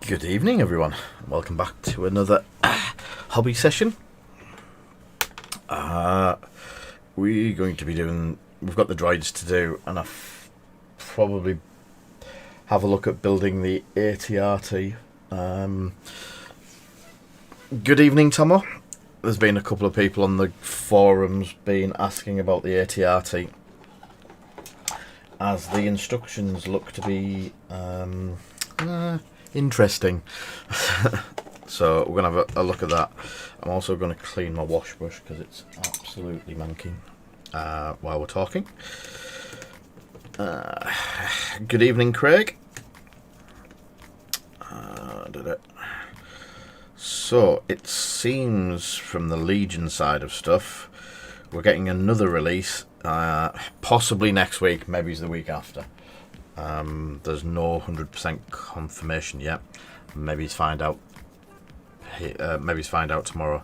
Good evening, everyone. Welcome back to another hobby session. We're going to be doing. We've got the droids to do, and probably have a look at building the ATRT. Good evening, Tomo. There's been a couple of people on the forums been asking about the ATRT, as the instructions look to be interesting. So we're going to have a look at that. I'm also going to clean my wash brush because it's absolutely manking while we're talking. Good evening, Craig. So it seems from the Legion side of stuff we're getting another release, possibly next week, maybe it's the week after. There's no 100% confirmation yet. Maybe he's find out. Maybe he's find out tomorrow.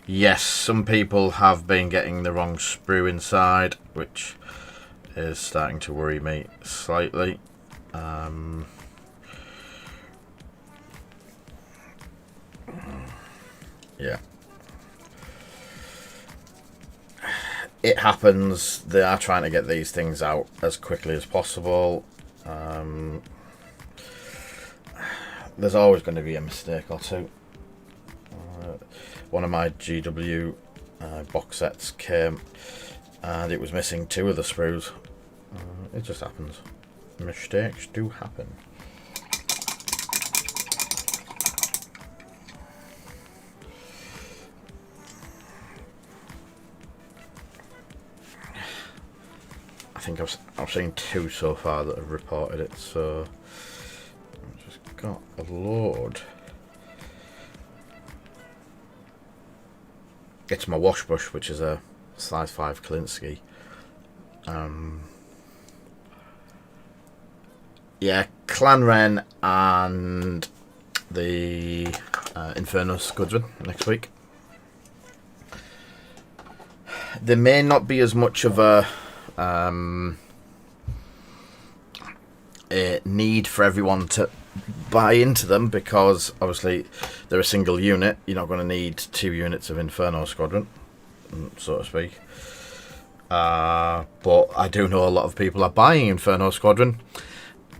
Yes, some people have been getting the wrong sprue inside, which is starting to worry me slightly. Yeah. It happens. They are trying to get these things out as quickly as possible. There's always going to be a mistake or two. One of my GW box sets came and it was missing 2 of the sprues. It just happens. Mistakes do happen. I think I've seen 2 so far that have reported it, so I've just got a load. It's my wash brush, which is a size 5 Kalinsky. Yeah, Clan Ren and the Inferno Scudsman next week. There may not be as much of a need for everyone to buy into them, because obviously they're a single unit. You're not going to need 2 units of Inferno Squadron, so to speak. But I do know a lot of people are buying Inferno Squadron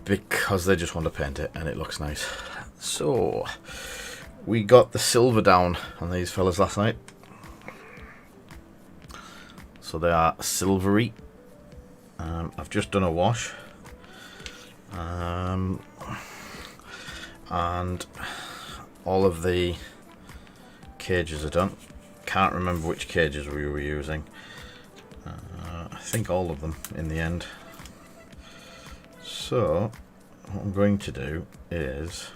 because they just want to paint it and it looks nice. So we got the silver down on these fellas last night, so they are silvery. I've just done a wash, and all of the cages are done. Can't remember which cages we were using. I think all of them in the end. So what I'm going to do is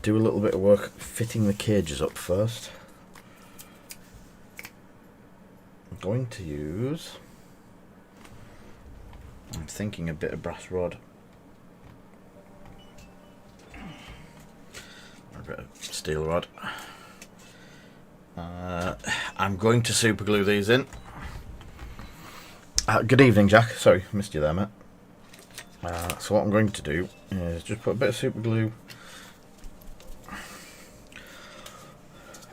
do a little bit of work fitting the cages up first. I'm going to use, I'm thinking a bit of brass rod, or a bit of steel rod. I'm going to super glue these in. Good evening, Jack. Sorry, missed you there, mate. So what I'm going to do is just put a bit of super glue,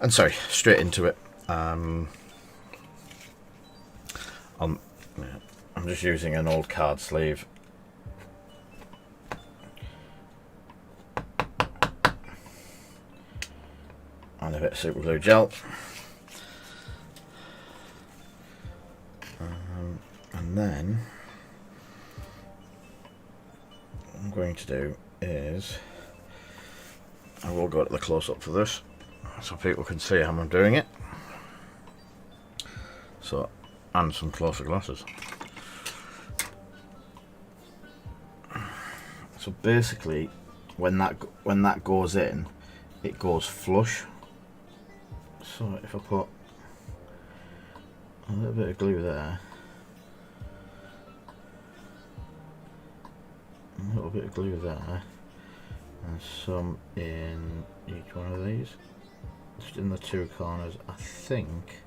and sorry, straight into it. I'm just using an old card sleeve. And a bit of super glue gel. And then what I'm going to do is, I will go to the close-up for this so people can see how I'm doing it. So, and some closer glasses. So basically, when that goes in, it goes flush. So if I put a little bit of glue there, a little bit of glue there, and some in each one of these, just in the 2 corners, I think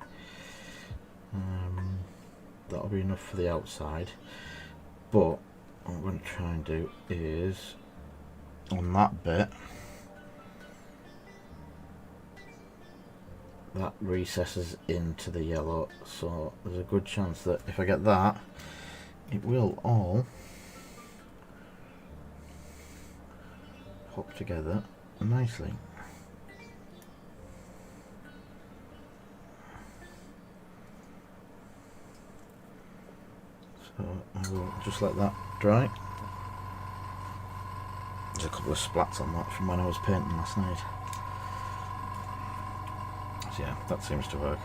that'll be enough for the outside. But what I'm going to try and do is on that bit, that recesses into the yellow, so there's a good chance that if I get that, it will all pop together nicely. So I will just let that dry. There's a couple of splats on that from when I was painting last night. So yeah, that seems to work.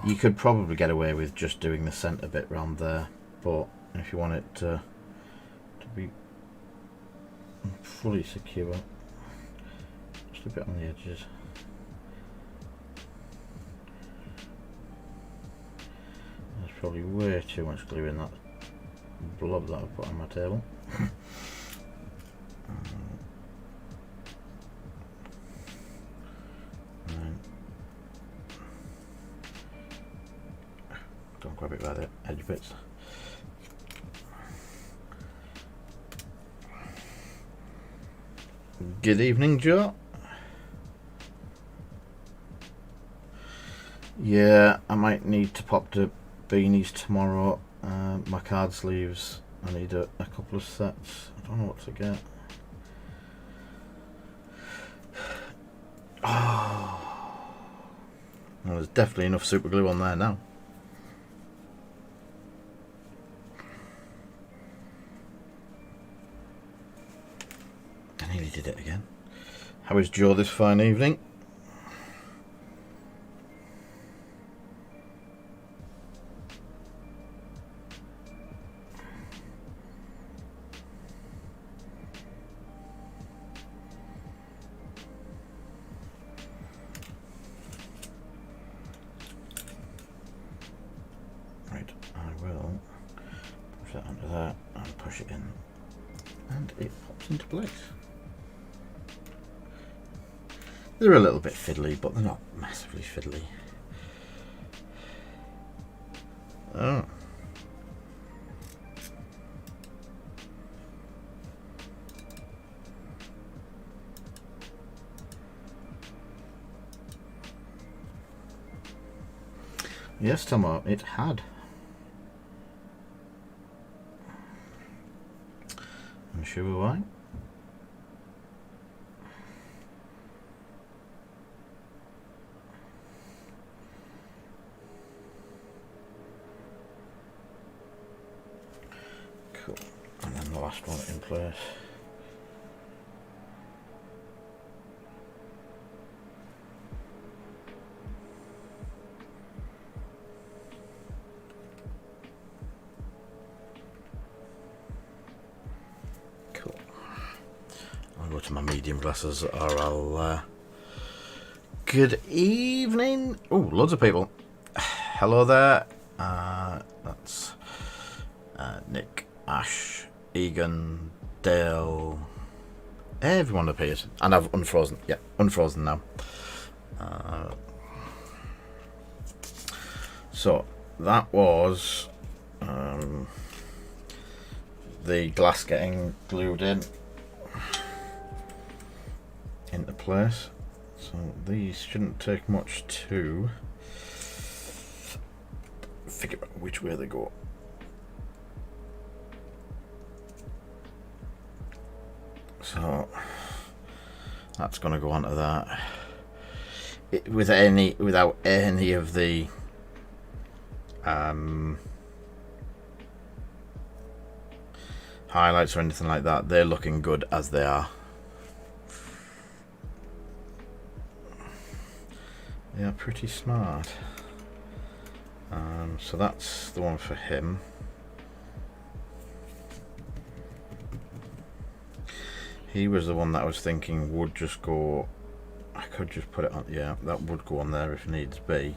You could probably get away with just doing the centre bit round there, but if you want it to be fully secure, just a bit on the edges. There's probably way too much glue in that blob that I've put on my table. Don't grab it by the edge bits. Good evening, Joe. Yeah, I might need to pop to beanies tomorrow. My card sleeves, I need a couple of sets. I don't know what to get. Oh, well, there's definitely enough super glue on there now. I nearly did it again. How is Joe this fine evening? Into place. They're a little bit fiddly, but they're not massively fiddly. Oh. Yes, Tomo, it had. Unsure why. Cool. And then the last one in place. Cool. I'll go to my medium glasses or I'll... Good evening. Oh, loads of people. Hello there. That's Nick, Ash, Egan, Dale. Everyone appears. And I've unfrozen. Yeah, unfrozen now. So that was the glass getting glued into place. So these shouldn't take much to figure out which way they go. So that's going to go onto that. Without any of the highlights or anything like that, they're looking good as they are. They are pretty smart. So that's the one for him. He was the one that I was thinking would just go. I could just put it on. Yeah, that would go on there if needs be.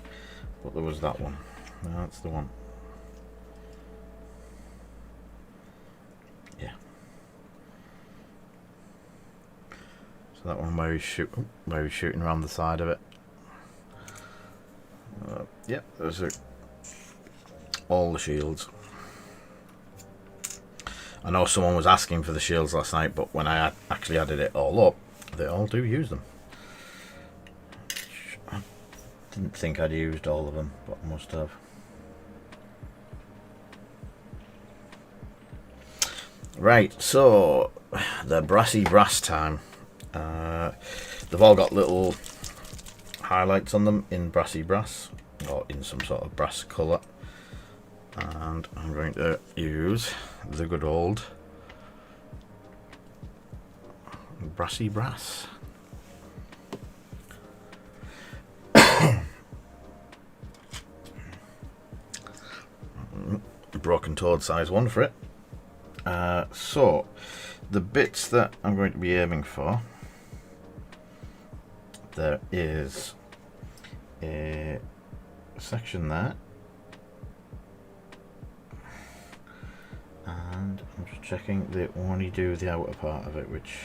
But there was that one. That's the one. Yeah. So that one where he's shooting around the side of it. Yep, those are all the shields. I know someone was asking for the shields last night, but when I actually added it all up, they all do use them. I didn't think I'd used all of them, but I must have. Right, so the brassy brass time. They've all got little highlights on them in brassy brass, or in some sort of brass colour. And I'm going to use the good old brassy brass. Broken toad size one for it. So the bits that I'm going to be aiming for, there is a section there, and I'm just checking they only do the outer part of it, which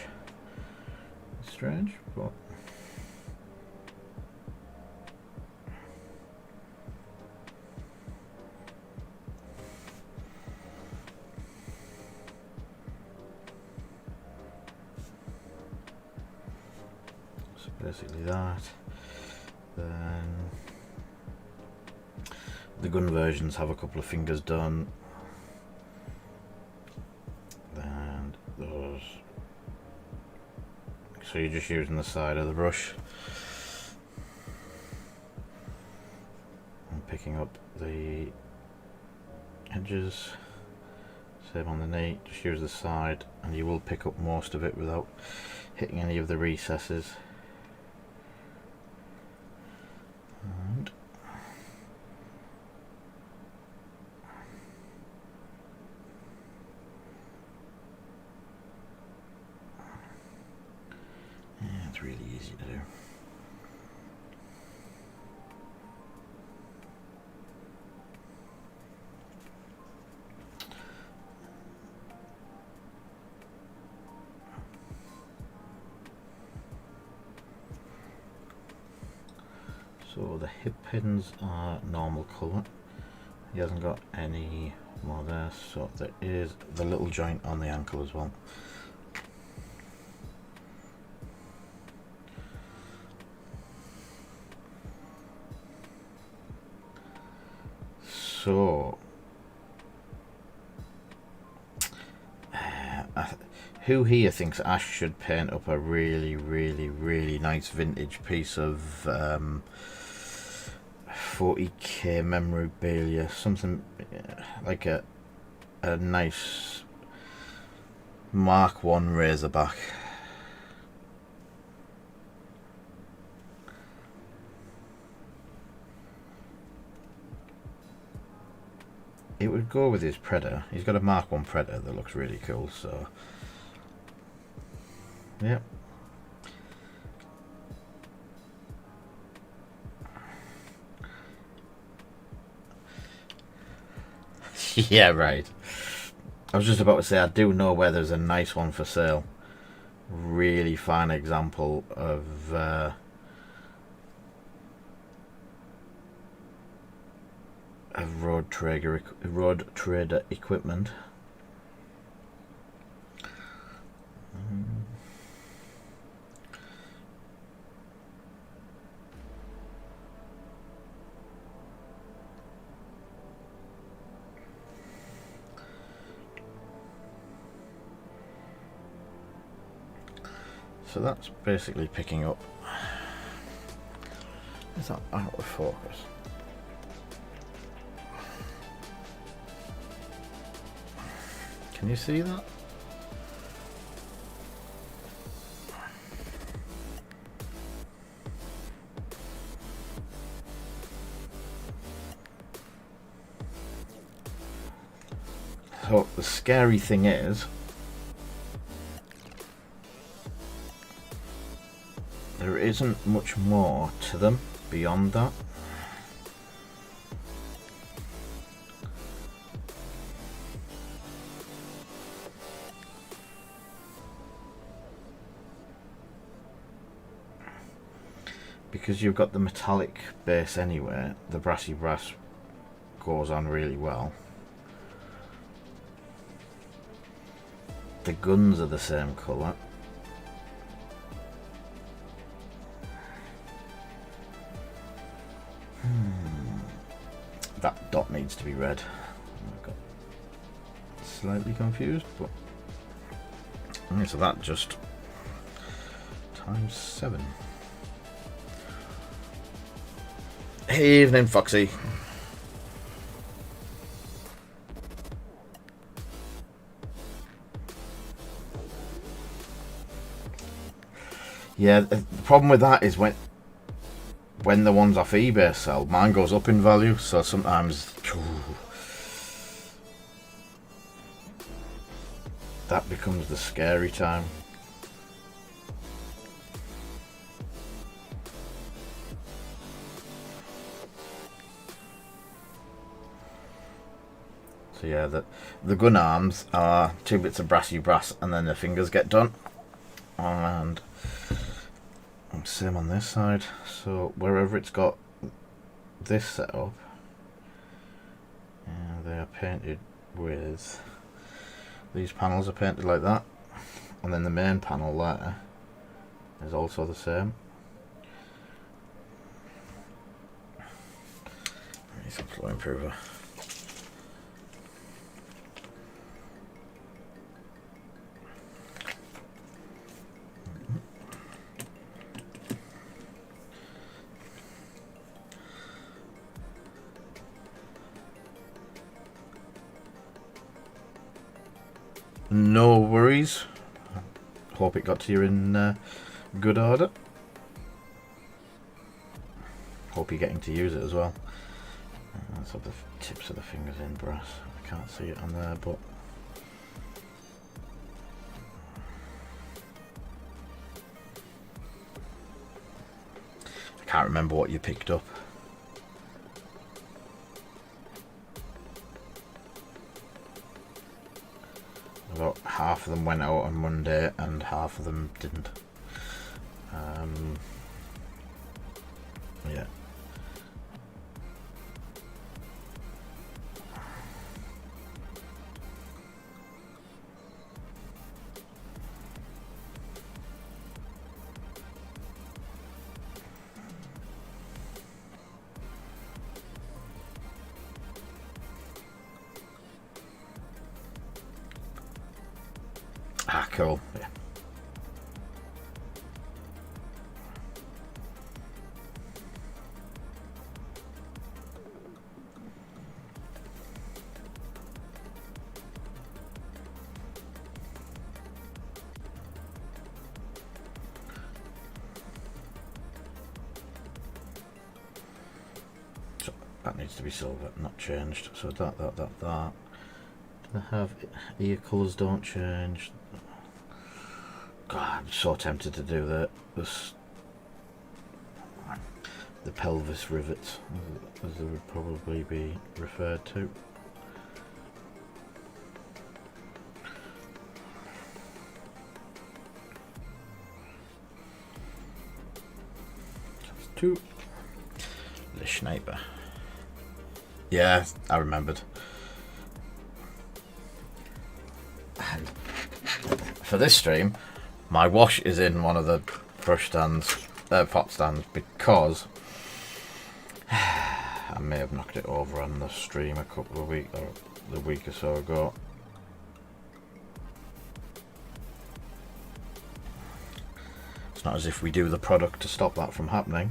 is strange, but so basically that. Then the gun versions have a couple of fingers done. And those, so you're just using the side of the brush and picking up the edges. Same on the knee, just use the side and you will pick up most of it without hitting any of the recesses. And yeah, it's really easy to do. So the hip pins are normal colour. He hasn't got any more there, so there is the little joint on the ankle as well. So who here thinks Ash should paint up a really nice vintage piece of 40k memorabilia, something like a nice Mark 1 Razorback? It would go with his Predator. He's got a Mark 1 Predator that looks really cool, so yep. Yeah, right. I was just about to say, I do know where there's a nice one for sale. Really fine example of road trader equipment. So that's basically picking up. Is that out of focus? Can you see that? So the scary thing is, there isn't much more to them beyond that. Because you've got the metallic base anyway, the brassy brass goes on really well. the guns are the same colour. That dot needs to be red. I got slightly confused, but so that just times 7. Evening, Foxy. Yeah, the problem with that is when the ones off eBay sell, mine goes up in value, so sometimes that becomes the scary time. So yeah, the gun arms are 2 bits of brassy brass, and then the fingers get done. And same on this side. So wherever it's got this set up, they are painted with, these panels are painted like that, and then the main panel there is also the same. Need some flow improver. No worries. Hope it got to you in good order. Hope you're getting to use it as well. Let's have the tips of the fingers in brass. I can't see it on there, but I can't remember what you picked up. About half of them went out on Monday and half of them didn't. Yeah. Ah, cool. Yeah. So that needs to be silver, not changed. So that. I have ear colours don't change. God, I'm so tempted to do the pelvis rivets, as they would probably be referred to. That's 2. The sniper. Yeah, I remembered. And for this stream, my wash is in one of the brush stands, pot stands, because I may have knocked it over on the stream a week or so ago. It's not as if we do the product to stop that from happening.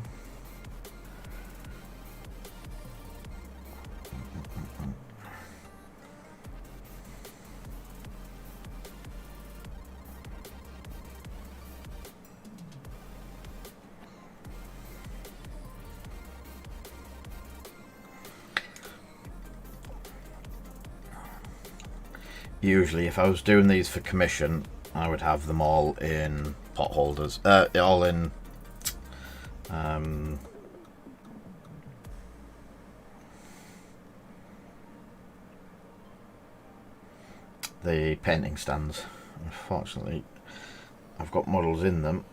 Usually, if I was doing these for commission, I would have them all in pot holders, all in the painting stands. Unfortunately, I've got models in them,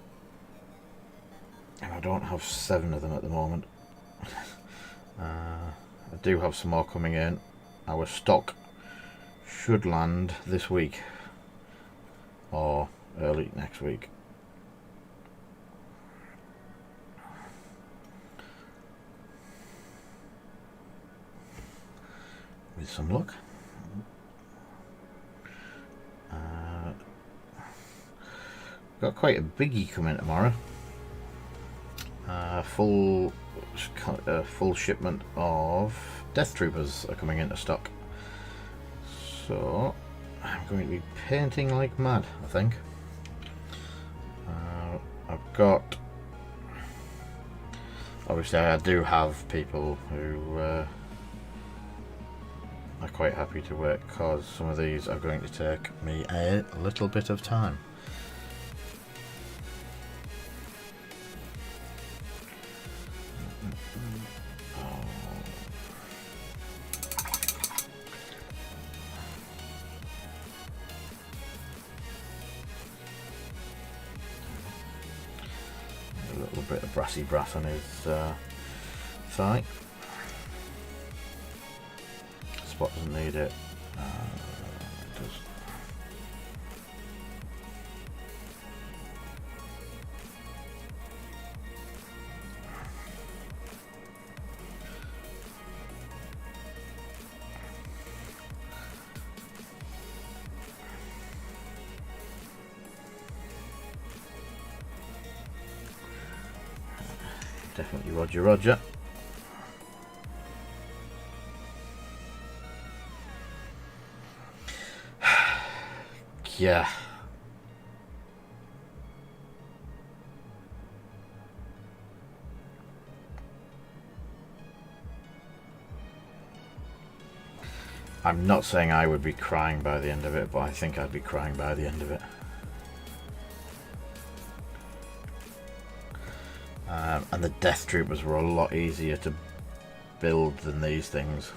and I don't have 7 of them at the moment. I do have some more coming in. Our stock should land this week. or early next week. With some luck. Got quite a biggie coming tomorrow. Full shipment of Death Troopers are coming into stock. So I'm going to be painting like mad, I think. I've got... Obviously I do have people who are quite happy to work, because some of these are going to take me a little bit of time. A little bit of brassy brass on his thigh. Spot doesn't need it. It does. Definitely Roger, Roger. Yeah. I'm not saying I would be crying by the end of it, but I think I'd be crying by the end of it. And the Death Troopers were a lot easier to build than these things.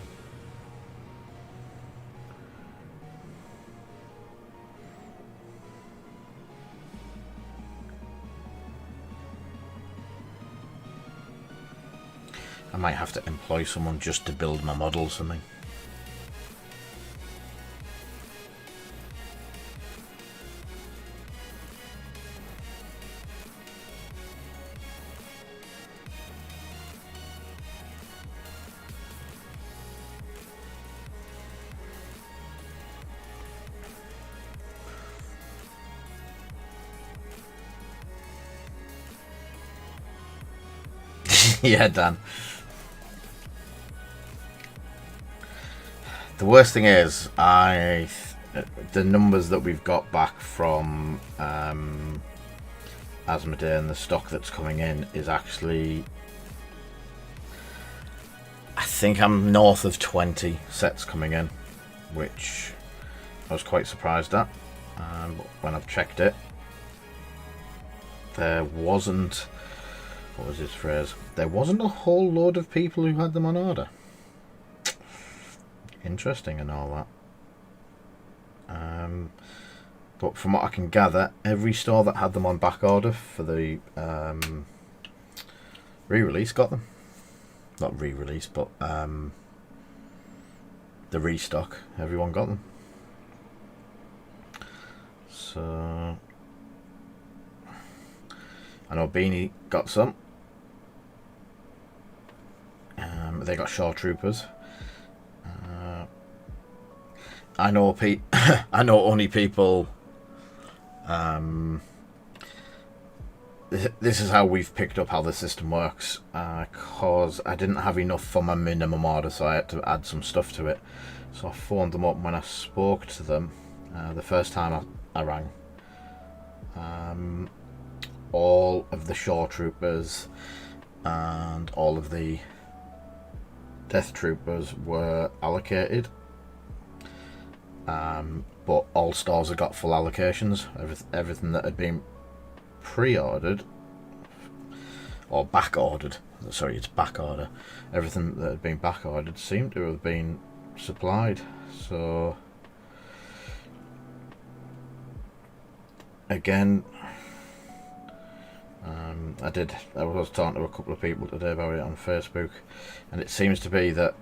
I might have to employ someone just to build my model or something. Yeah, Dan. The worst thing is, the numbers that we've got back from Asmodee and the stock that's coming in is actually, I think I'm north of 20 sets coming in, which I was quite surprised at. But when I've checked it, there wasn't, what was his phrase? There wasn't a whole load of people who had them on order. Interesting and all that. But from what I can gather, every store that had them on back order for the re-release got them. Not re-release, but the restock. Everyone got them. So I know Beanie got some. They got Shore Troopers. I know I know only people. This is how we've picked up how the system works. Cause I didn't have enough for my minimum order, so I had to add some stuff to it. So I phoned them up when I spoke to them the first time I rang. All of the Shore Troopers and all of the Death Troopers were allocated. But all stores have got full allocations. Everything that had been pre-ordered or back-ordered, sorry, it's back-order. Everything that had been back-ordered seemed to have been supplied. So again, I was talking to a couple of people today about it on Facebook, and it seems to be that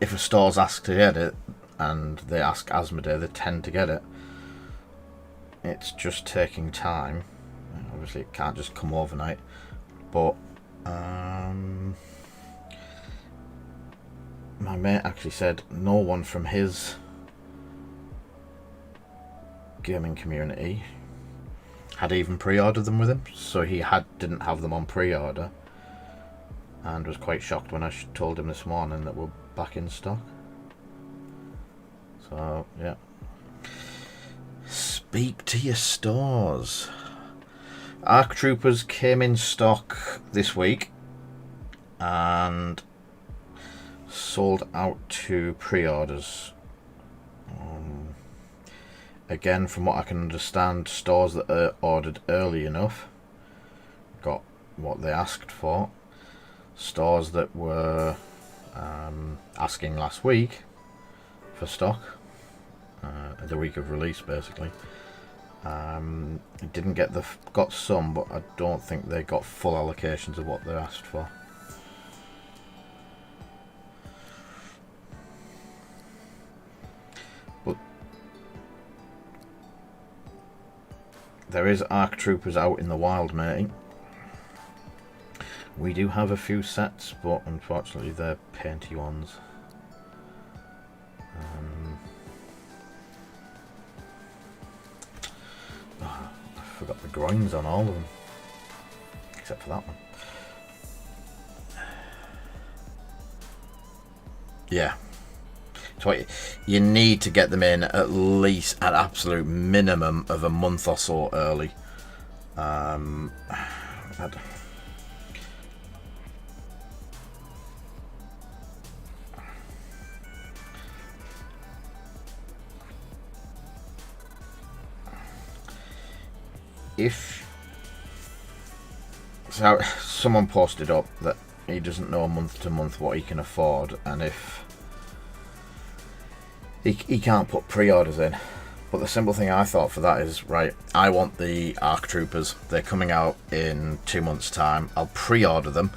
if a store's asked to get it, and they ask Asmodee, they tend to get it. It's just taking time. Obviously it can't just come overnight, but my mate actually said no one from his gaming community had even pre-ordered them with him, so he didn't have them on pre-order, and was quite shocked when I told him this morning that we're back in stock. So yeah, speak to your stores. Arc Troopers came in stock this week and sold out to pre-orders. Again, from what I can understand, stores that are ordered early enough got what they asked for. Stores that were asking last week for stock, the week of release basically, didn't get got some, but I don't think they got full allocations of what they asked for. But there is Arc Troopers out in the wild, matey. We do have a few sets, but unfortunately they're painty ones. I forgot the groins on all of them, except for that one. Yeah. So you need to get them in at least at absolute minimum of a month or so early. If so, someone posted up that he doesn't know month to month what he can afford, and if he can't put pre-orders in. But the simple thing I thought for that is, right, I want the Arc Troopers. They're coming out in 2 months' time. I'll pre-order them,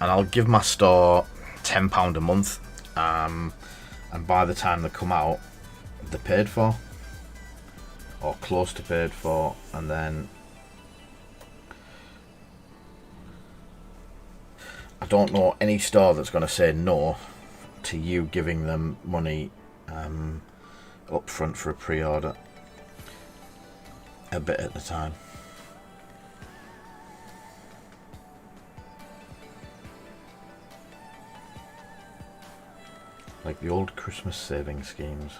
and I'll give my store £10 a month. And by the time they come out, they're paid for, or close to paid for, and then I don't know any store that's going to say no to you giving them money up front for a pre-order a bit at a time. Like the old Christmas saving schemes.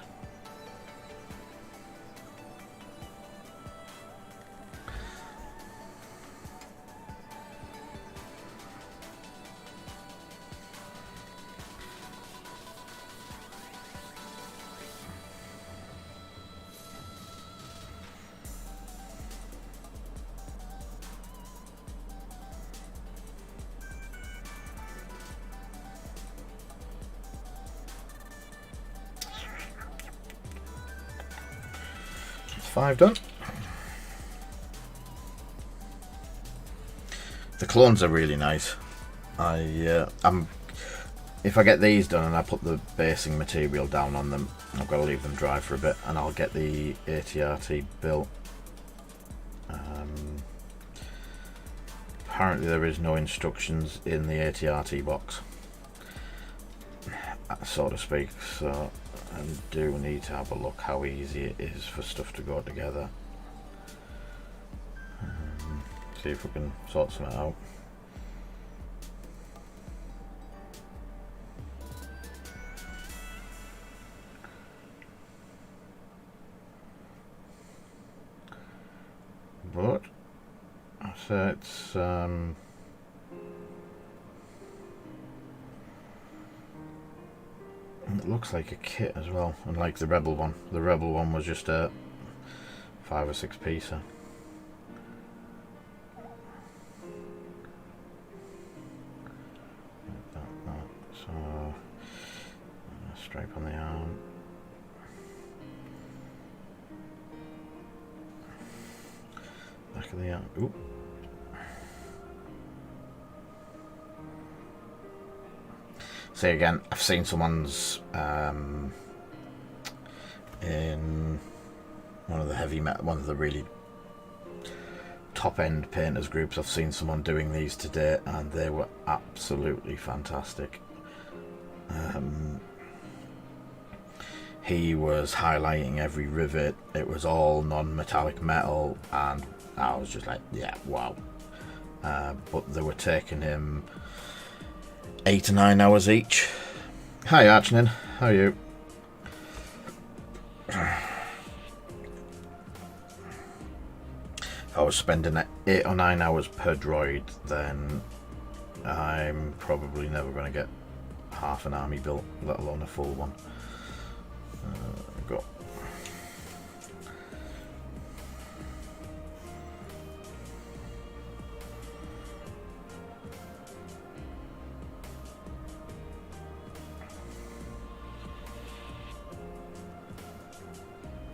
Five done. The clones are really nice. If I get these done and I put the basing material down on them, I've got to leave them dry for a bit, and I'll get the ATRT built. Apparently there is no instructions in the ATRT box, so to speak, so I do need to have a look how easy it is for stuff to go together. See if we can sort something out. But so it's it looks like a kit as well, unlike the Rebel one. The Rebel one was just a 5 or 6 piecer. So a stripe on the arm. Back of the arm. Ooh. See, again, I've seen someone's in one of the really top end painters groups. I've seen someone doing these today and they were absolutely fantastic. He was highlighting every rivet. It was all non-metallic metal, and I was just like, yeah, wow. But they were taking him 8 to 9 hours each. Hi Archnin, how are you? If I was spending 8 or 9 hours per droid, then I'm probably never going to get half an army built, let alone a full one. Go.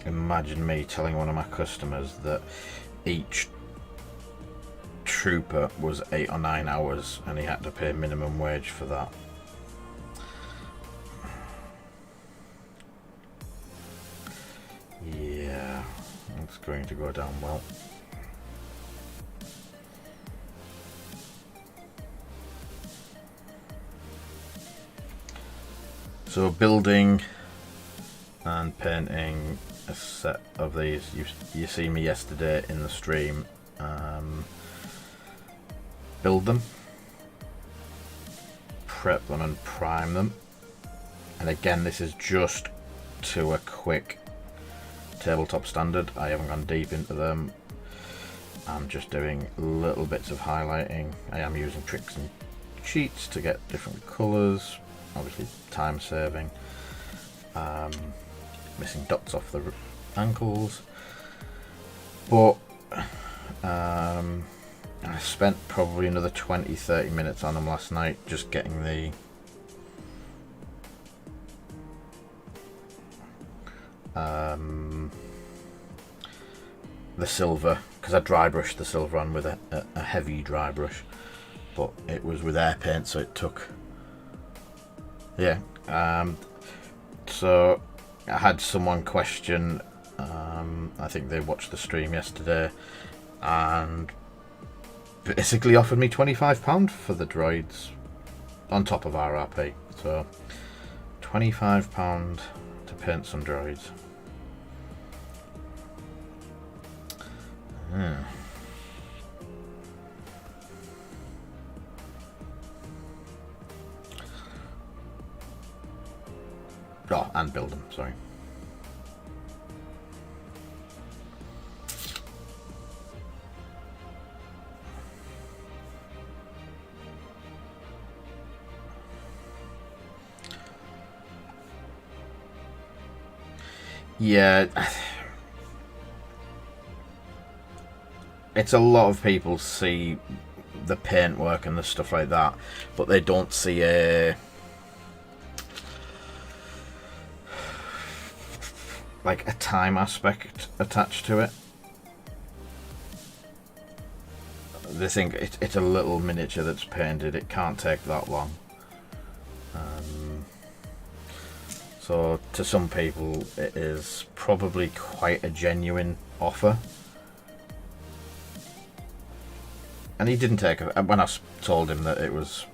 Imagine me telling one of my customers that each trooper was 8 or 9 hours and he had to pay minimum wage for that. Yeah, it's going to go down well. So building and painting a set of these. You see me yesterday in the stream build them, prep them and prime them, and again this is just to a quick tabletop standard. I haven't gone deep into them. I'm just doing little bits of highlighting. I am using tricks and cheats to get different colours, obviously time saving. Missing dots off the ankles, but I spent probably another 20-30 minutes on them last night just getting the silver, because I dry brushed the silver on with a heavy dry brush, but it was with air paint, so it took, yeah. So I had someone question, I think they watched the stream yesterday and basically offered me £25 for the droids on top of RRP. So £25 to paint some droids. Oh, and build them, sorry. Yeah, it's a lot of people see the paint work and the stuff like that, but they don't see a time aspect attached to it. They think it's a little miniature that's painted, it can't take that long. So to some people it is probably quite a genuine offer. And he didn't take it when I told him that it was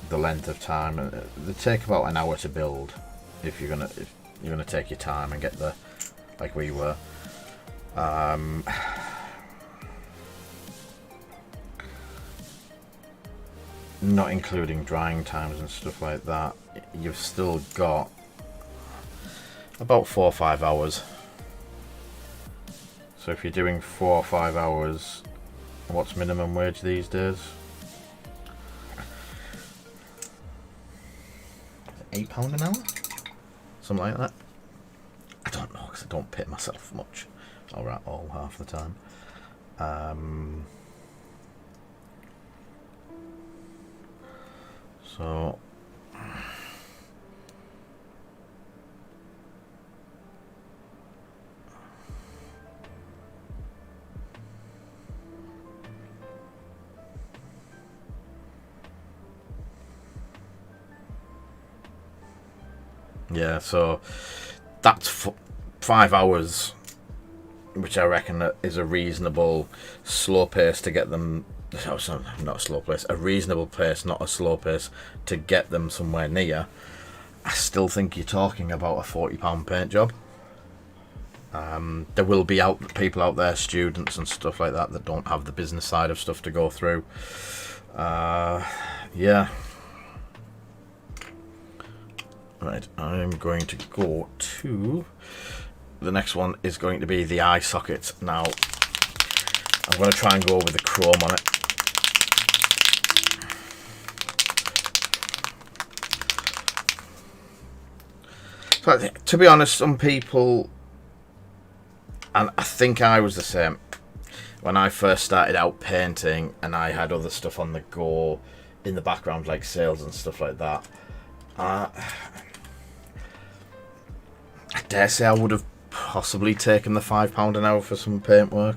the length of time. They take about an hour to build if you're gonna take your time and get the, like we were. Not including drying times and stuff like that, you've still got about 4 or 5 hours. So if you're doing 4 or 5 hours, what's minimum wage these days? £8 an hour? Something like that. I don't know, because I don't pay myself much, or at all, half the time. So Yeah, so that's 5 hours, which I reckon is a reasonable slow pace to get them. Oh, sorry, not a slow pace, a reasonable pace, not a slow pace, to get them somewhere near. I still think you're talking about a £40 paint job. There will be people out there, students and stuff like that, that don't have the business side of stuff to go through. Yeah. Right, I'm going to go to... The next one is going to be the eye socket. Now, I'm going to try and go with the chrome on it. So, to be honest, some people, and I think I was the same, when I first started out painting and I had other stuff on the go in the background, like sales and stuff like that, I dare say I would have possibly taken the £5 an hour for some paint work.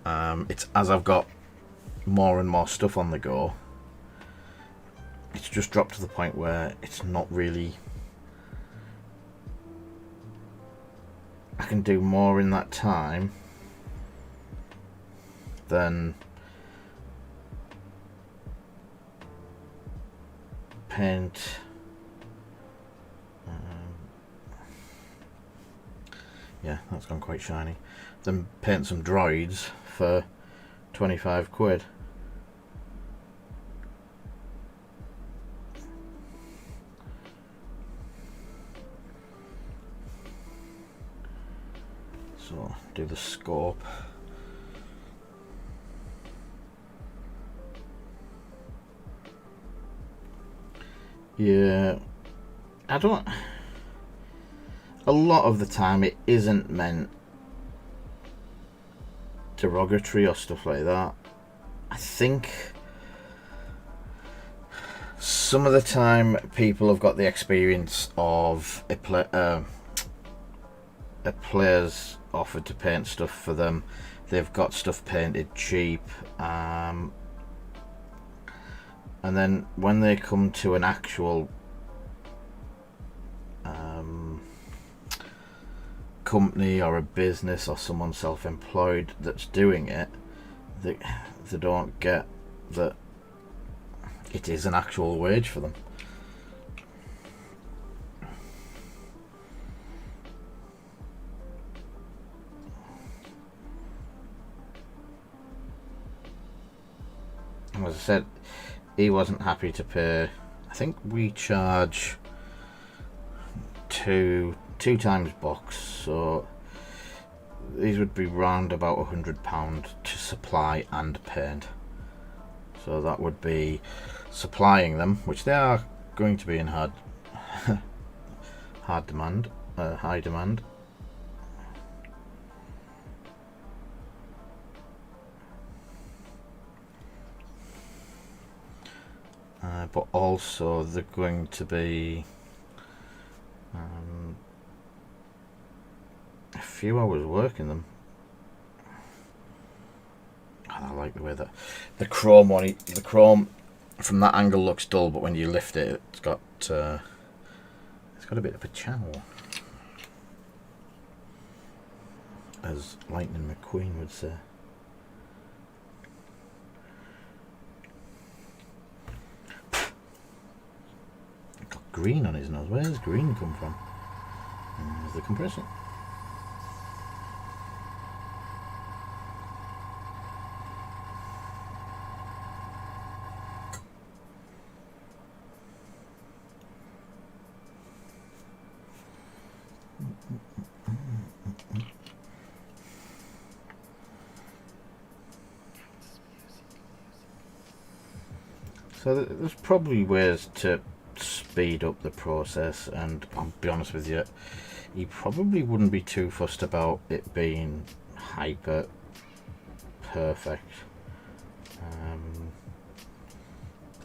It's as I've got more and more stuff on the go, it's just dropped to the point where it's not really... I can do more in that time than paint. Yeah, that's gone quite shiny. Then paint some droids for 25 quid. So, do the scope. Yeah, I don't... A lot of the time it isn't meant derogatory or stuff like that. I think some of the time people have got the experience of a player's offered to paint stuff for them. They've got stuff painted cheap, and then when they come to an actual company or a business or someone self-employed that's doing it, they don't get that it is an actual wage for them. And as I said, he wasn't happy to pay. I think we charge two times box, so these would be round about £100 to supply and paint. So that would be supplying them, which they are going to be in high demand. But also they're going to be a few hours working them. And I like the way that the chrome from that angle looks dull, but when you lift it, it's got a bit of a channel, as Lightning McQueen would say. Got green on his nose. Where does green come from? There's the compressor. So there's probably ways to speed up the process, and I'll be honest with you, he probably wouldn't be too fussed about it being hyper perfect.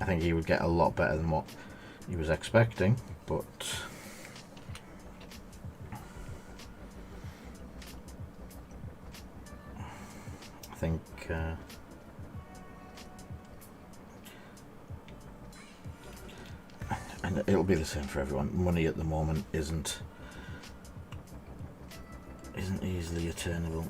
I think he would get a lot better than what he was expecting, but I think And it'll be the same for everyone. Money at the moment isn't easily attainable.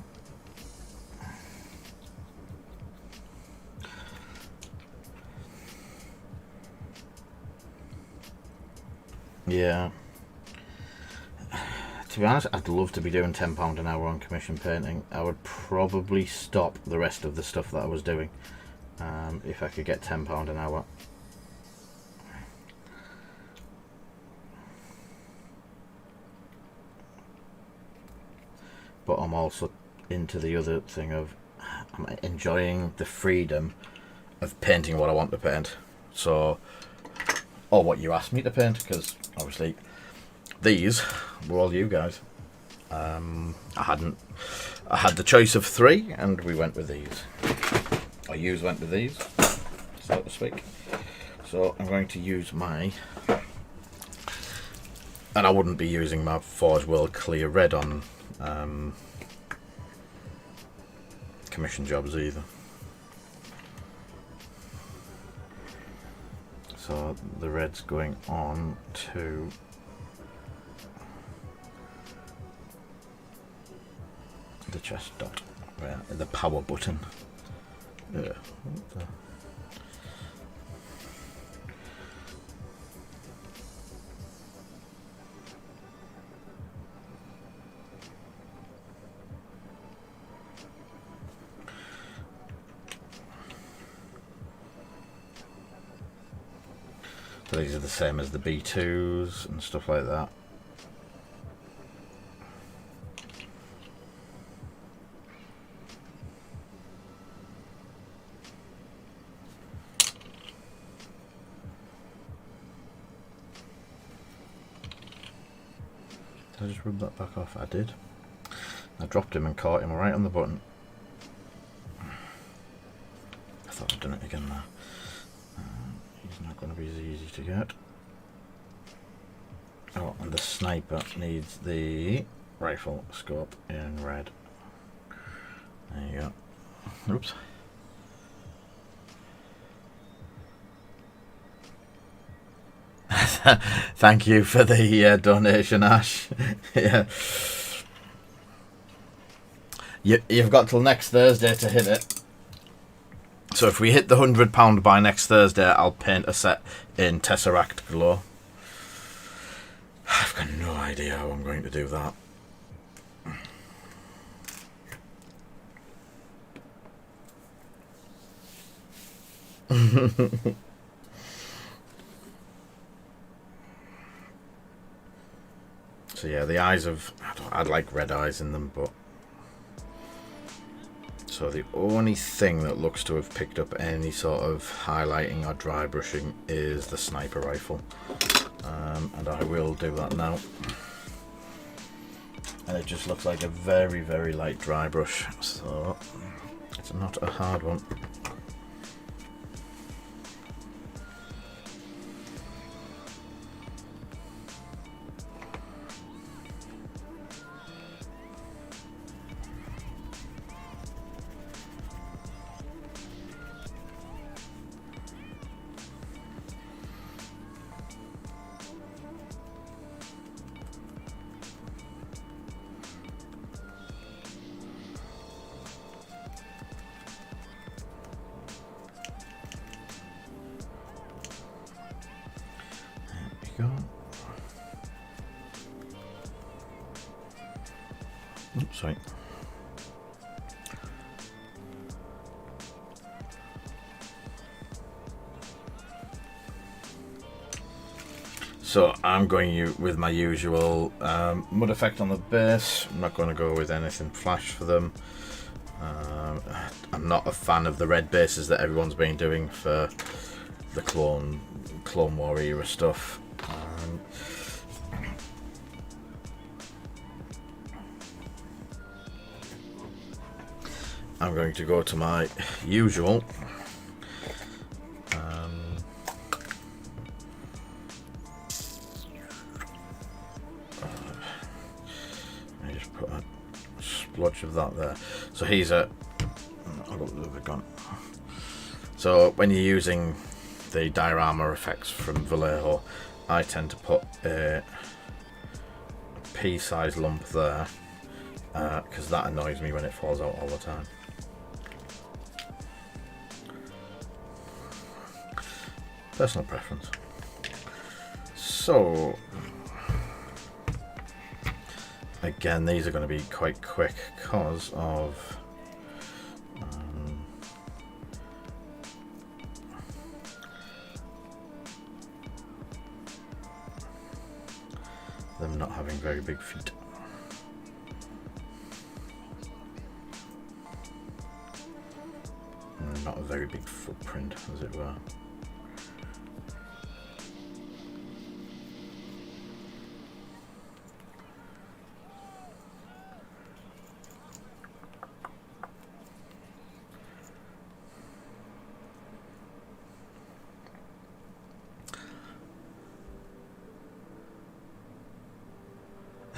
Yeah. To be honest, I'd love to be doing £10 an hour on commission painting. I would probably stop the rest of the stuff that I was doing if I could get £10 an hour. But I'm also into the other thing of I'm enjoying the freedom of painting what I want to paint. So, or what you asked me to paint, because obviously these were all you guys. I had the choice of 3 and we went with these. Or yous went with these, so to speak. So I'm going to use my, and I wouldn't be using my Forge World Clear Red on commission jobs either. So the red's going on to the chest dot, where the power button. Yeah. So these are the same as the B2s and stuff like that. Did I just rub that back off? I did. I dropped him and caught him right on the button. I thought I'd done it again now. He's not going to be as easy to get. Oh, and the sniper needs the rifle scope in red. There you go. Oops. Thank you for the donation, Ash. Yeah. You've got till next Thursday to hit it. So if we hit the £100 by next Thursday, I'll paint a set in Tesseract Glow. I've got no idea how I'm going to do that. So yeah, the eyes of, I'd like red eyes in them, but so the only thing that looks to have picked up any sort of highlighting or dry brushing is the sniper rifle, and I will do that now. And it just looks like a very, very light dry brush, so it's not a hard one. Oops, sorry. So I'm going with my usual mud effect on the base. I'm not going to go with anything flash for them. I'm not a fan of the red bases that everyone's been doing for the Clone War era stuff. I'm going to go to my usual I just put a splodge of that there. So he's a so when you're using the diorama effects from Vallejo, I tend to put a pea-sized lump there because that annoys me when it falls out all the time. Personal preference. So again, these are going to be quite quick because of them not having very big feet. Not a very big footprint, as it were.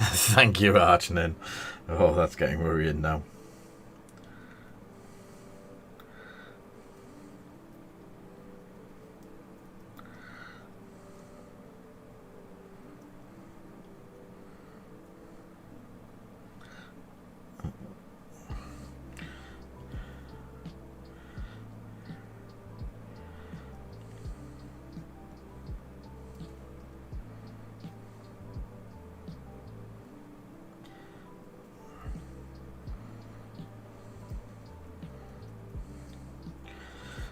Thank you, Archnin. Oh, that's getting worrying now.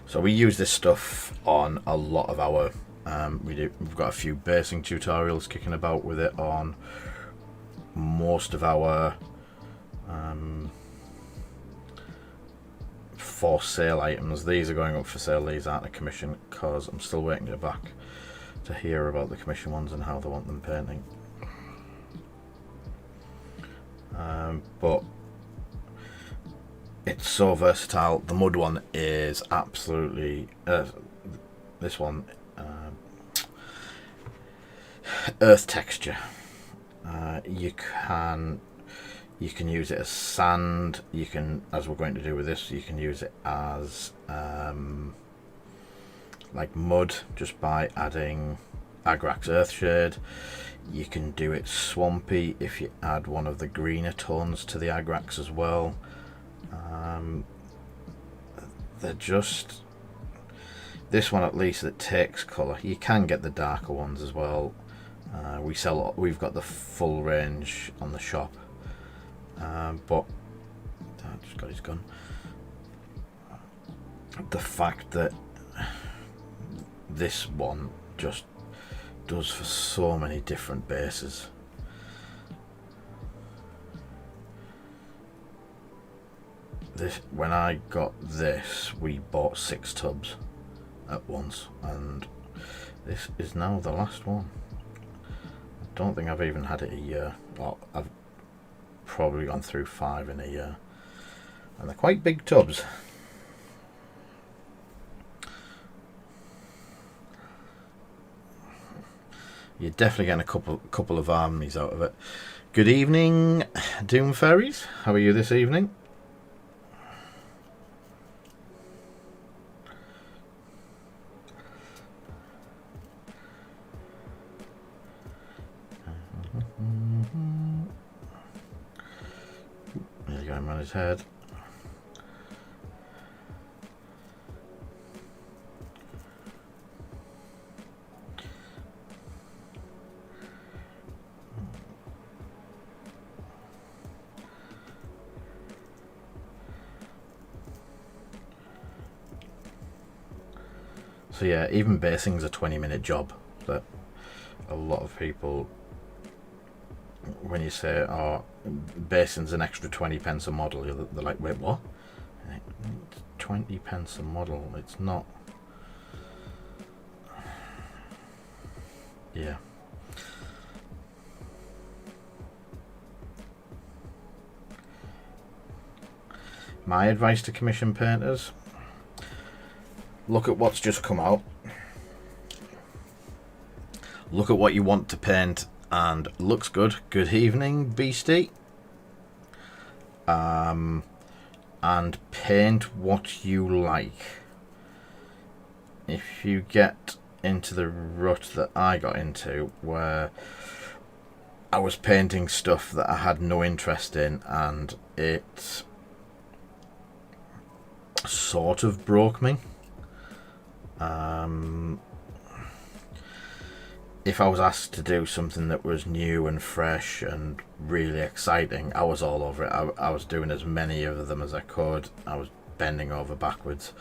So we use this stuff on a lot of our, we've got a few basing tutorials kicking about with it on most of our for sale items. These are going up for sale, these aren't a commission because I'm still waiting to back to hear about the commission ones and how they want them painting. But it's so versatile. The mud one is absolutely this one earth texture. You can use it as sand. You can, as we're going to do with this, you can use it as like mud just by adding Agrax Earthshade. You can do it swampy if you add one of the greener tones to the Agrax as well. They're just, this one at least that takes colour. You can get the darker ones as well. We've got the full range on the shop, but I just got his gun. The fact that this one just does for so many different bases. When I got this, we bought 6 tubs at once, and this is now the last one. I don't think I've even had it a year. Well, I've probably gone through 5 in a year, and they're quite big tubs. You're definitely getting a couple of armies out of it. Good evening, Doom Fairies. How are you this evening? He's going around his head. So yeah, even basing's a 20-minute job. That a lot of people, when you say, oh, basing's an extra 20 pence a model, they're like, wait, what? 20 pence a model, it's not. Yeah. My advice to commission painters: look at what's just come out. Look at what you want to paint and looks good. Good evening, Beastie. And paint what you like. If you get into the rut that I got into, where I was painting stuff that I had no interest in, and it sort of broke me. If I was asked to do something that was new and fresh and really exciting, I was all over it. I was doing as many of them as I could. I was bending over backwards.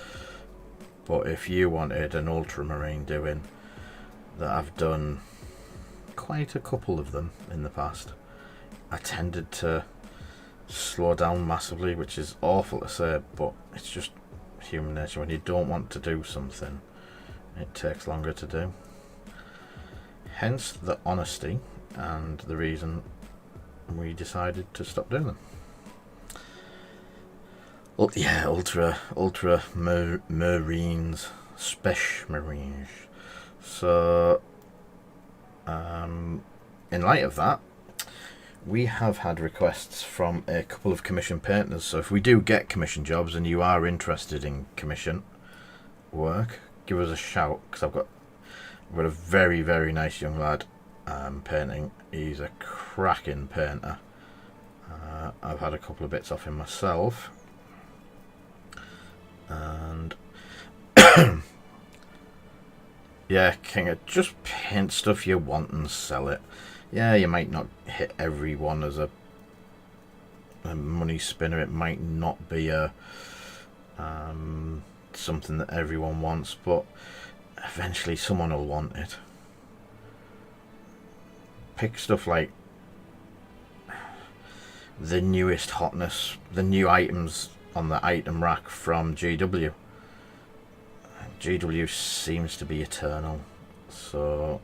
But if you wanted an ultramarine doing, that I've done quite a couple of them in the past, I tended to slow down massively, which is awful to say, but it's just human nature. When you don't want to do something, it takes longer to do. Hence the honesty and the reason we decided to stop doing them. Yeah, ultra marines, special marines. So, in light of that, we have had requests from a couple of commission painters. So if we do get commission jobs and you are interested in commission work, give us a shout, because I've got a very, very nice young lad painting. He's a cracking painter. I've had a couple of bits off him myself, and yeah, Kinga, just paint stuff you want and sell it. Yeah, you might not hit everyone as a money spinner. It might not be a something that everyone wants, but eventually someone will want it. Pick stuff like the newest hotness, the new items on the item rack from GW. GW seems to be eternal, so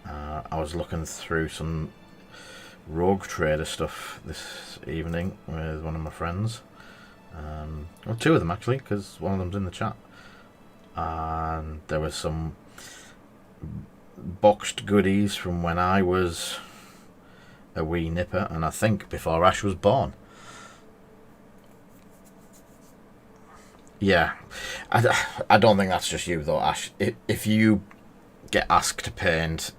I was looking through some Rogue Trader stuff this evening with one of my friends. Well, two of them actually, because one of them's in the chat. And there was some boxed goodies from when I was a wee nipper, and I think before Ash was born. Yeah, I don't think that's just you though, Ash. If you get asked to paint,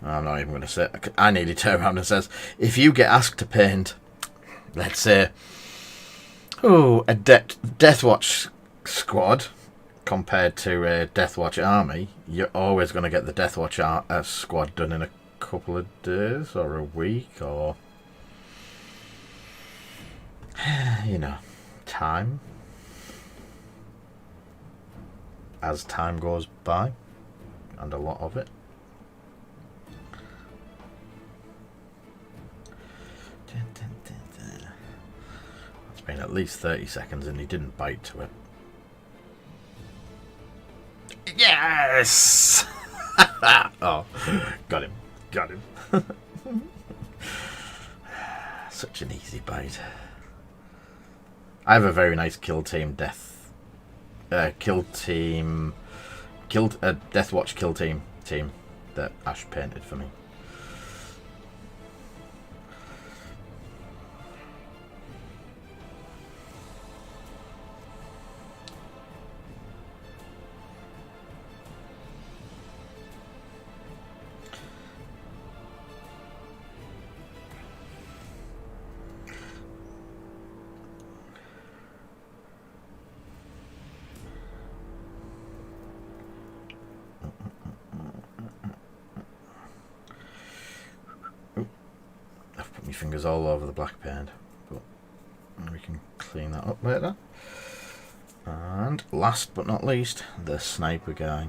I'm not even going to say it. I nearly turn around and says, if you get asked to paint, let's say, a Deathwatch squad compared to a Deathwatch army, you're always going to get the Deathwatch squad done in a couple of days or a week, or time. As time goes by, and a lot of it. It's been at least 30 seconds and he didn't bite to it. Yes! Oh, got him. Such an easy bite. I have a very nice kill team Deathwatch kill team that Ash painted for me. Fingers all over the black paint, but we can clean that up later. And last but not least, the sniper guy.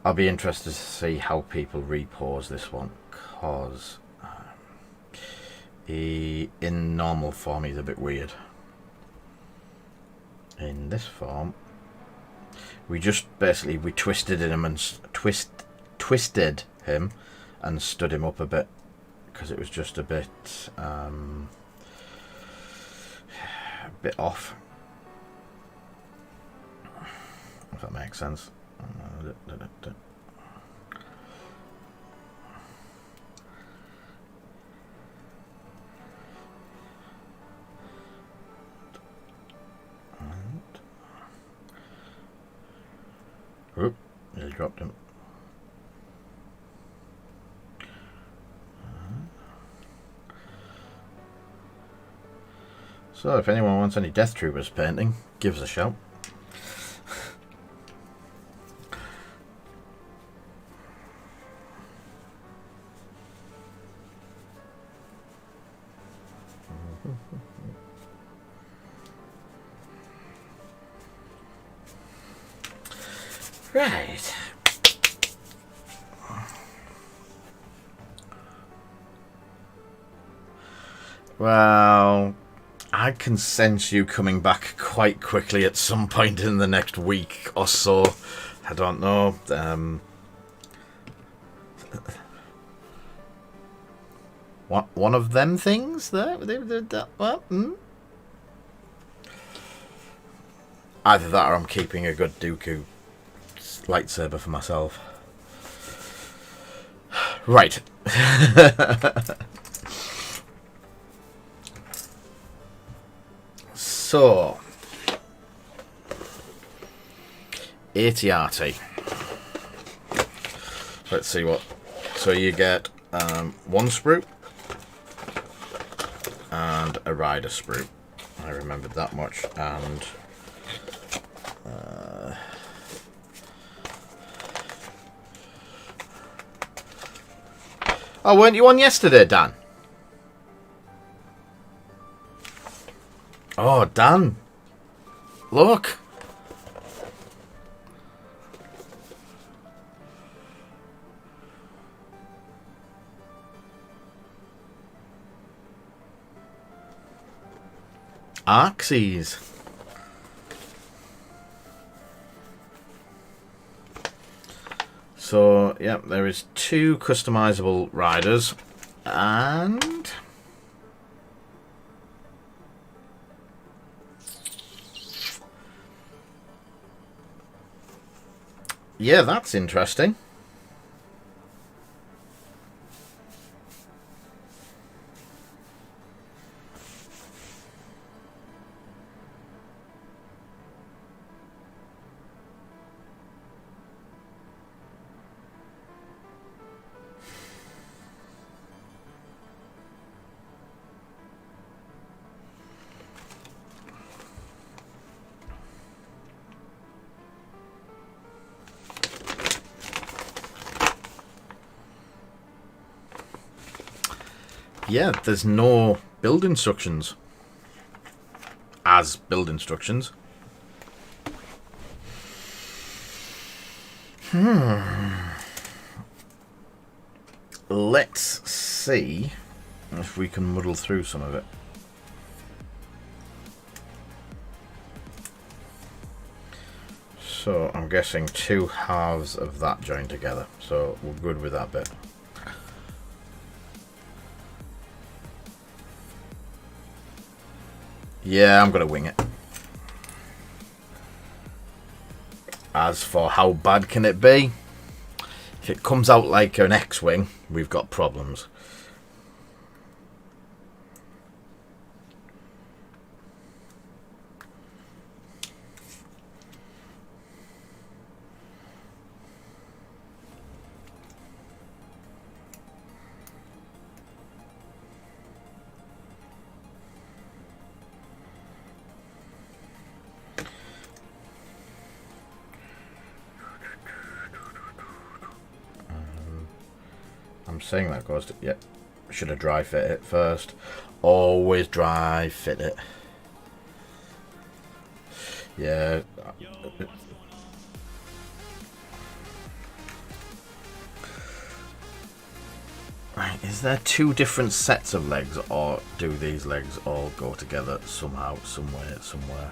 I'll be interested to see how people repose this one, because in normal form he's a bit weird. In this form, we twisted him and twisted him and stood him up a bit, because it was just a bit off, if that makes sense. Oop, he dropped him. So if anyone wants any Death Troopers painting, give us a shout. Right. Well, I can sense you coming back quite quickly at some point in the next week or so. I don't know. What, one of them things there? What? Either that or I'm keeping a good Dooku lightsaber for myself. Right. So, AT-AT. Let's see what. So you get one sprue and a rider sprue. I remembered that much. And oh, weren't you on yesterday, Dan? Oh, Dan. Look. Arxes. So, yeah, there is 2 customizable riders, and yeah, that's interesting. Yeah, there's no build instructions as build instructions. Let's see if we can muddle through some of it. So I'm guessing 2 halves of that joined together. So we're good with that bit. Yeah, I'm going to wing it. As for how bad can it be? If it comes out like an X-Wing, we've got problems. I'm saying that goes to, yep. Should have dry fit it first. Always dry fit it. Yeah. Right, is there 2 different sets of legs, or do these legs all go together somehow, somewhere, somewhere?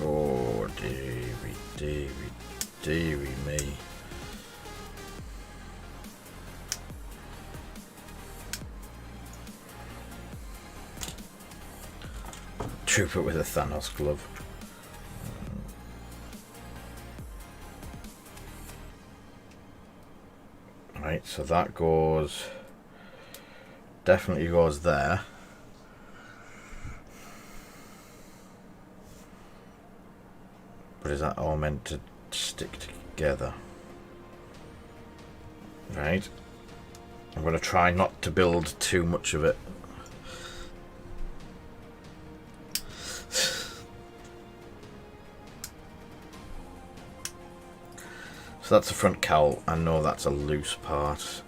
Oh, dearie me. Trooper with a Thanos glove. Right, so that goes definitely goes there. But is that all meant to stick together? Right. I'm going to try not to build too much of it. So that's the front cowl. I know that's a loose part.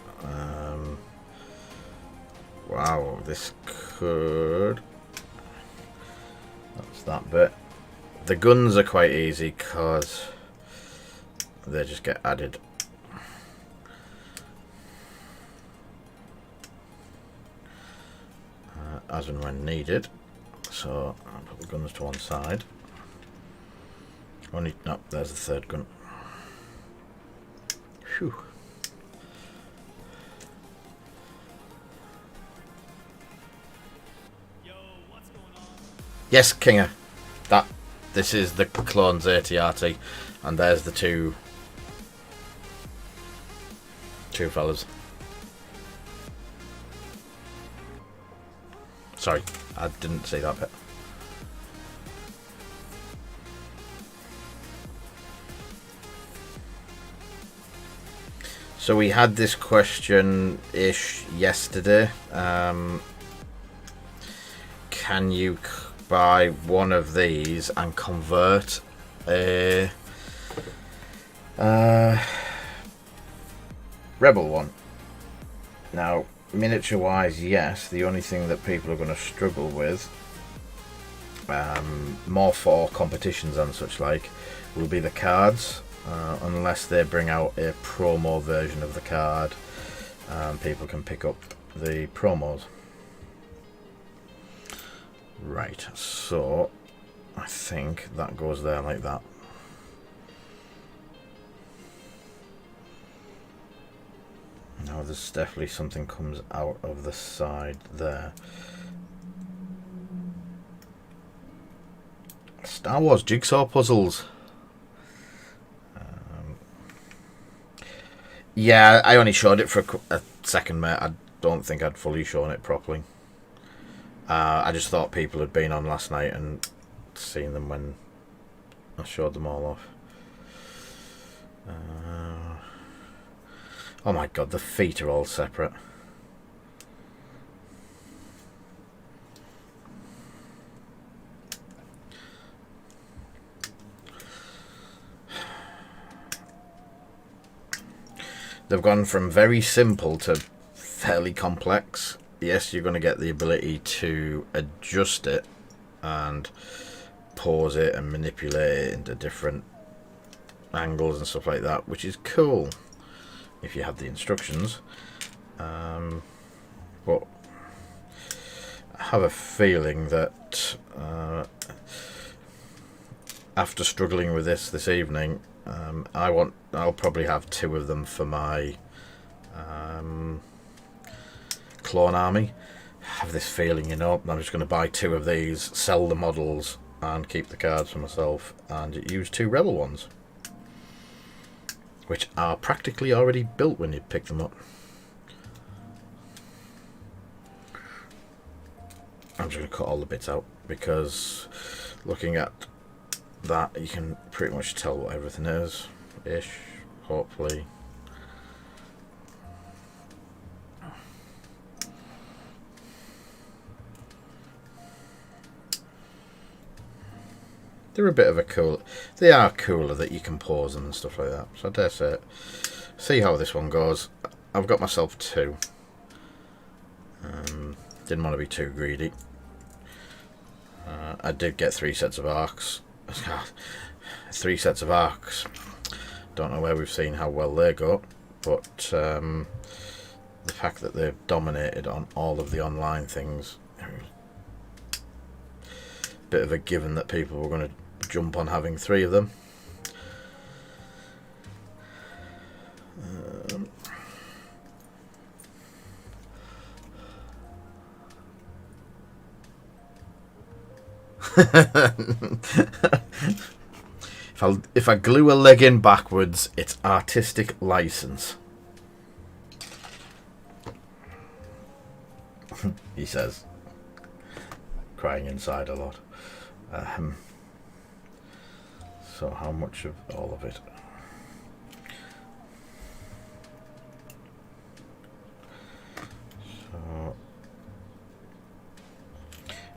Wow, this could... That's that bit. The guns are quite easy because they just get added. As and when needed. So I'll put the guns to one side. Only, no, there's the third gun. Phew. Yo, what's going on? Yes, Kinger. This is the clones AT-RT, and there's the two fellas. Sorry, I didn't see that bit. So we had this question-ish yesterday. Can you buy one of these and convert a Rebel one? Now, miniature-wise, yes. The only thing that people are going to struggle with, more for competitions and such like, will be the cards. Unless they bring out a promo version of the card, people can pick up the promos. Right, so I think that goes there like that. Now there's definitely something comes out of the side there. Star Wars jigsaw puzzles. Yeah, I only showed it for a second, mate. I don't think I'd fully shown it properly. I just thought people had been on last night and seen them when I showed them all off. Oh my god, the feet are all separate. They've gone from very simple to fairly complex. Yes, you're going to get the ability to adjust it and pause it and manipulate it into different angles and stuff like that, which is cool if you have the instructions. But I have a feeling that after struggling with this evening, I'll probably have two of them for my clone army. I have this feeling, you know, I'm just going to buy two of these, sell the models, and keep the cards for myself, and use two Rebel ones, which are practically already built when you pick them up. I'm just going to cut all the bits out, because looking at that, you can pretty much tell what everything is, ish, hopefully. They're a bit of a cool. They are cooler that you can pause them and stuff like that. So I dare say it. See how this one goes. I've got myself two. Didn't want to be too greedy. I did get 3 sets of arcs. 3 sets of arcs. Don't know where we've seen how well they go, but the fact that they've dominated on all of the online things, bit of a given that people were going to jump on having 3 of them. If I glue a leg in backwards, it's artistic license. he says, crying inside a lot. So how much of all of it? So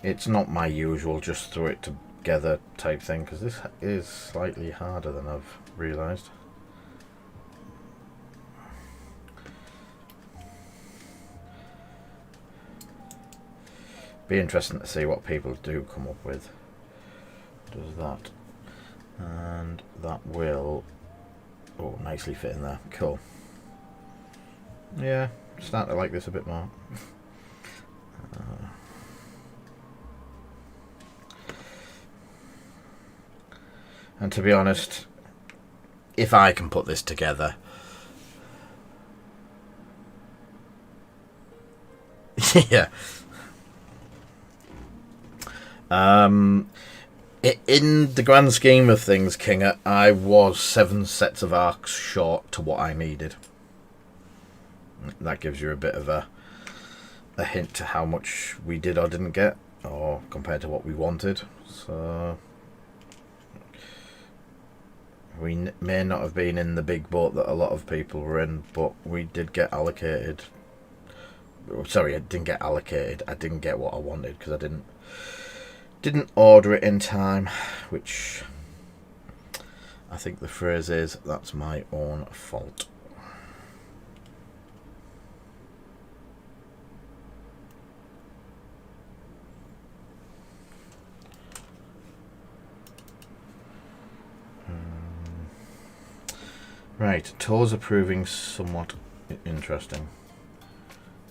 it's not my usual just throw it together type thing, because this is slightly harder than I've realised. Be interesting to see what people do come up with. Does that, and that will, oh, nicely fit in there. Cool. Yeah, starting to like this a bit more. And to be honest, if I can put this together, yeah. In the grand scheme of things, Kinger, I was 7 sets of arcs short to what I needed. That gives you a bit of a hint to how much we did or didn't get, or compared to what we wanted. So we may not have been in the big boat that a lot of people were in, but we did get allocated. Sorry, I didn't get allocated. I didn't get what I wanted because I didn't order it in time, which I think the phrase is, that's my own fault. Right, toes are proving somewhat interesting.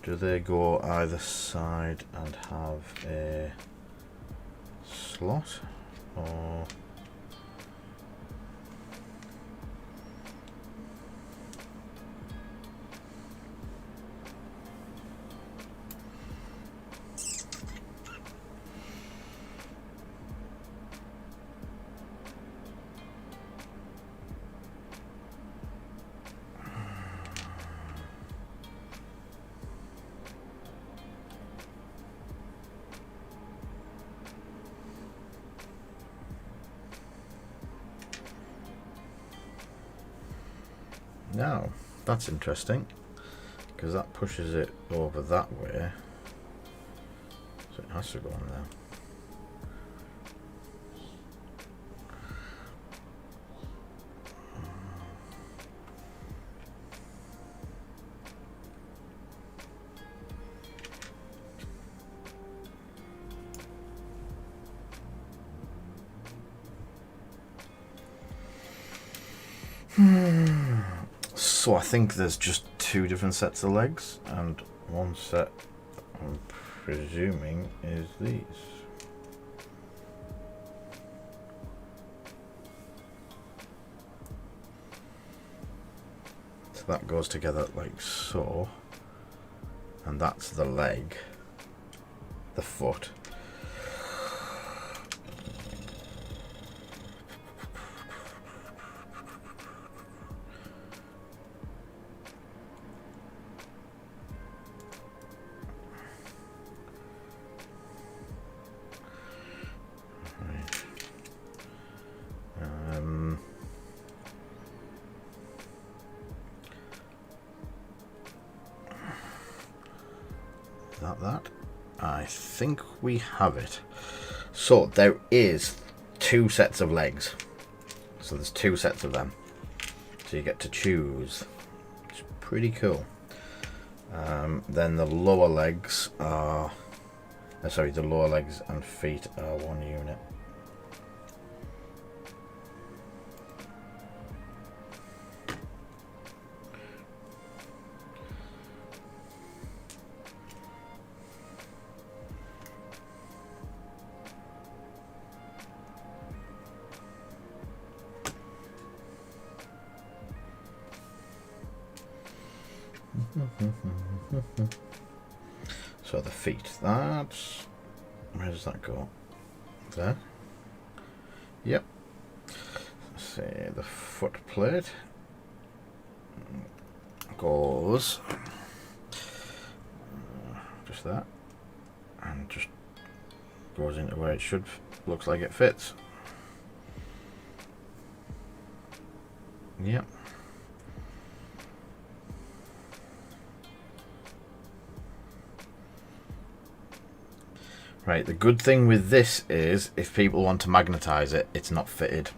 Do they go either side and have a slot, or now that's interesting because that pushes it over that way, so it has to go on there. So I think there's just 2 different sets of legs, and one set, I'm presuming, is these. So that goes together like so, and that's the leg, the foot. That I think we have it. So there is 2 sets of legs, so there's 2 sets of them, so you get to choose. It's pretty cool. Then the lower legs are the lower legs and feet are 1 unit. So the feet, that's, where does that go? There. Yep. Let's see, the foot plate goes just that. and just goes into where it should. Looks like it fits. Yep. Right, the good thing with this is if people want to magnetize it, it's not fitted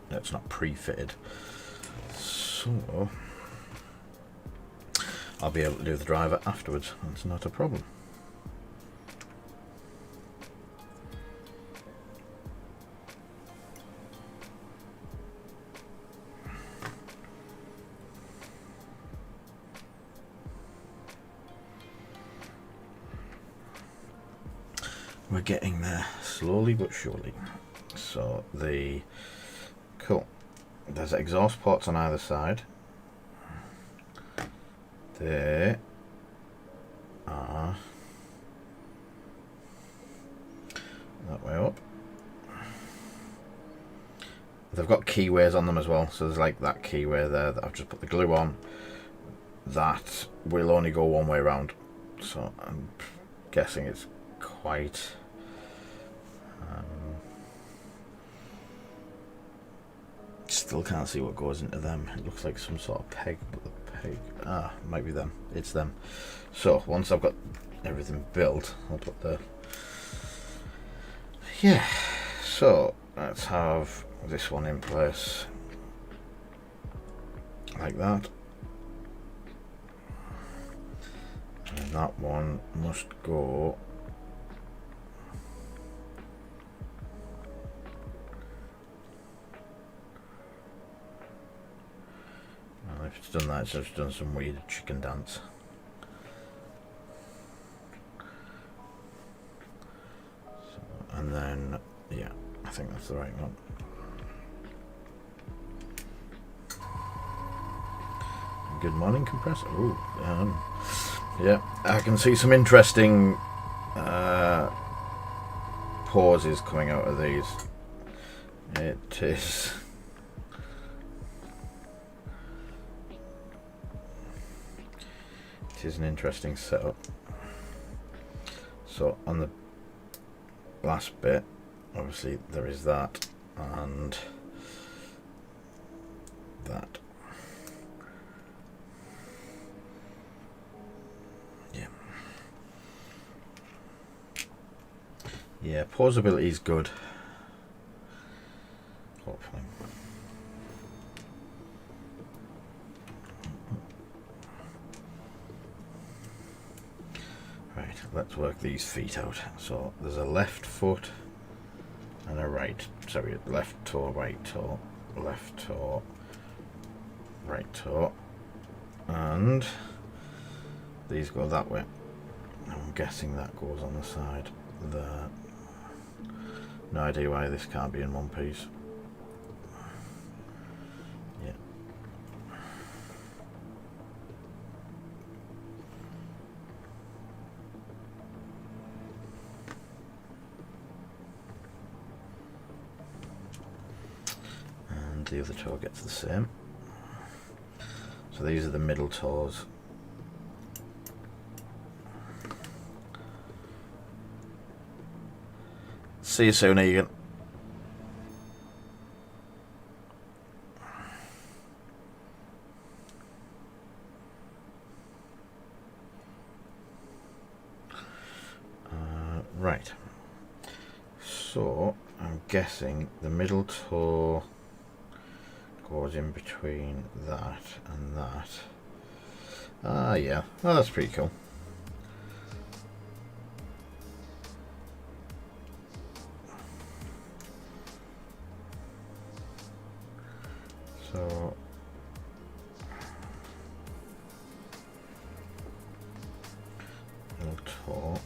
it's not pre-fitted. So I'll be able to do the driver afterwards. That's not a problem. We're getting there slowly but surely. So cool. There's exhaust ports on either side. There are that way up. They've got keyways on them as well, so there's like that keyway there that I've just put the glue on. That will only go one way around, so I'm guessing it's quite still can't see what goes into them. It looks like some sort of peg, but the peg might be them. It's them. So once I've got everything built, I'll put so let's have this one in place like that, and that one must go if it's done that, it's just done some weird chicken dance. So, and then, yeah, I think that's the right one. Good morning, compressor. Ooh, yeah, I can see some interesting pauses coming out of these. It is. It is an interesting setup. So on the last bit, obviously there is that and that. Yeah, pausability is good. Hopefully. Right, let's work these feet out. So there's a left foot and a right. Sorry, left toe, right toe, left toe, right toe, and these go that way. I'm guessing that goes on the side there. No idea why this can't be in one piece. Yeah. And the other toe gets the same. So these are the middle toes. See you soon, Egan. Right. So I'm guessing the middle toe goes in between that and that. Ah, yeah. Oh, that's pretty cool. So middle toe.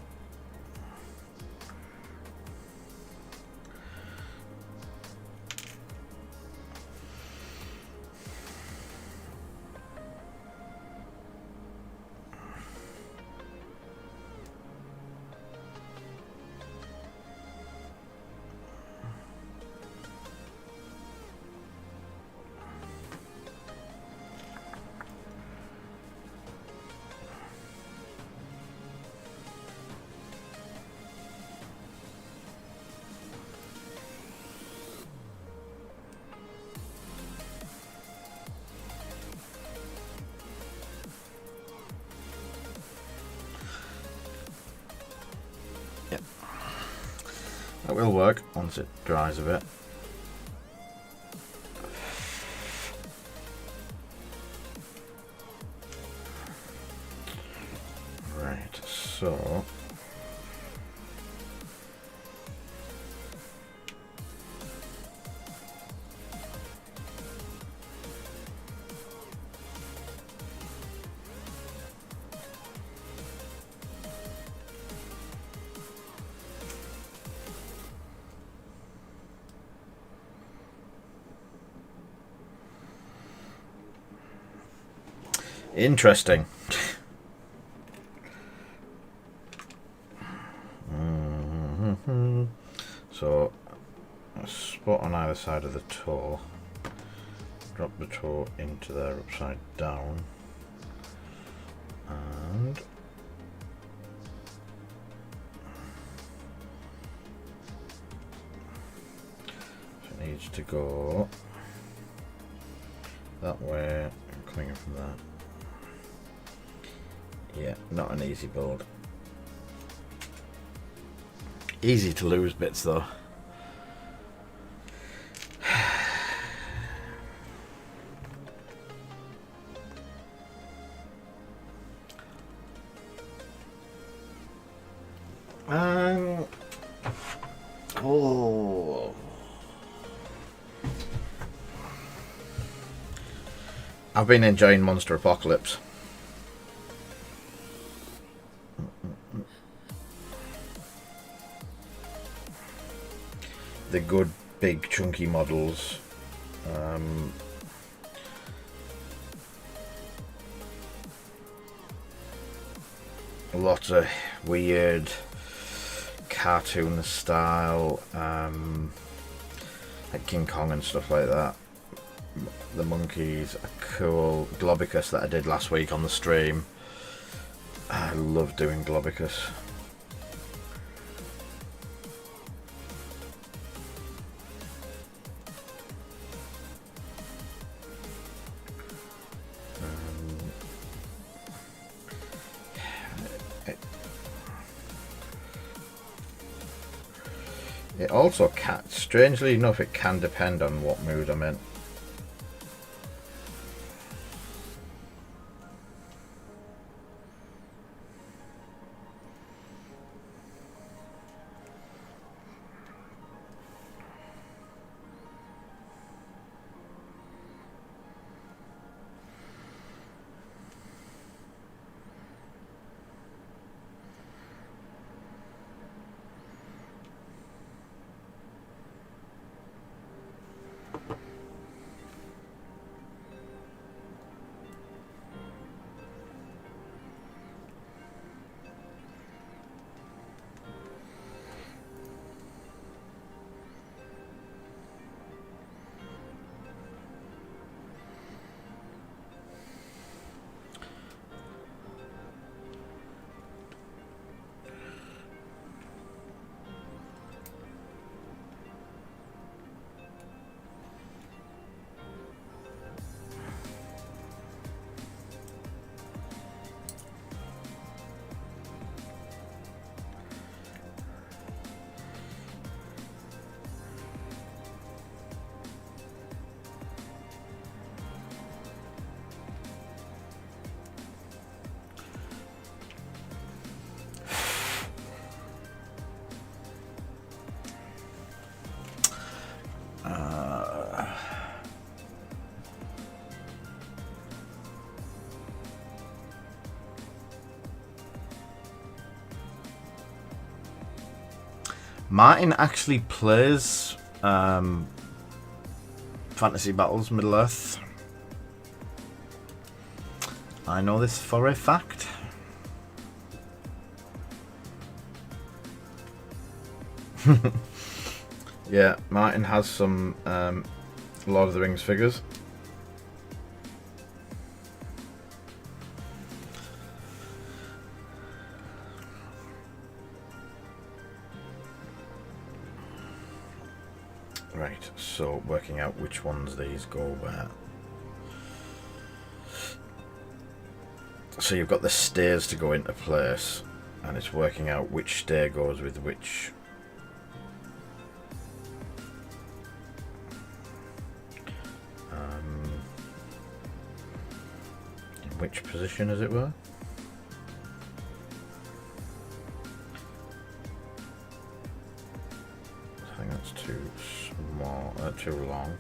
That will work once it dries a bit. Right, so interesting. So a spot on either side of the toe. Drop the toe into there upside down, and it needs to go that way, coming in from that. Yeah, not an easy build. Easy to lose bits though. Oh, I've been enjoying Monster Apocalypse. The good big chunky models. Lots of weird cartoon style, like King Kong and stuff like that. The monkeys are cool. Globicus that I did last week on the stream. I love doing Globicus. It also can, strangely enough, it can depend on what mood I'm in. Martin actually plays Fantasy Battles Middle-earth. I know this for a fact. Yeah, Martin has some Lord of the Rings figures. Right, so working out which ones these go where. So you've got the stairs to go into place, and it's working out which stair goes with which which position, as it were. I think that's too small, too long.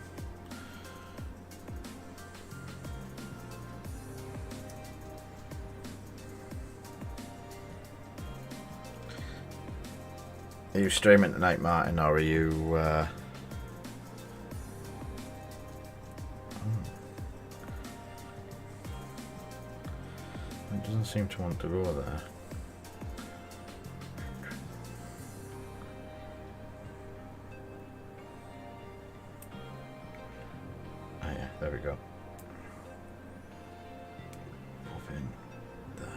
Are you streaming tonight, Martin, or are you... It doesn't seem to want to go there. Oh yeah, there we go. Pop in there.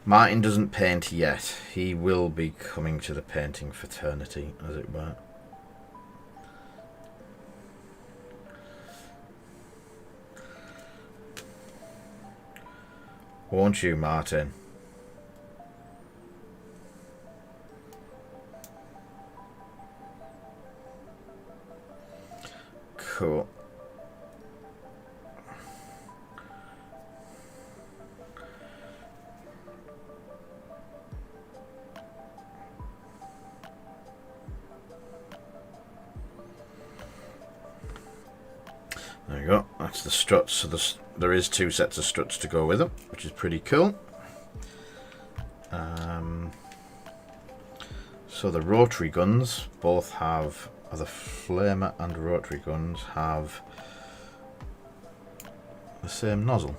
Martin doesn't paint yet. He will be coming to the painting fraternity, as it were. Won't you, Martin? Cool. There you go, that's the struts. So there is 2 sets of struts to go with them, which is pretty cool. So the rotary guns both have, the flamer and rotary guns have the same nozzle.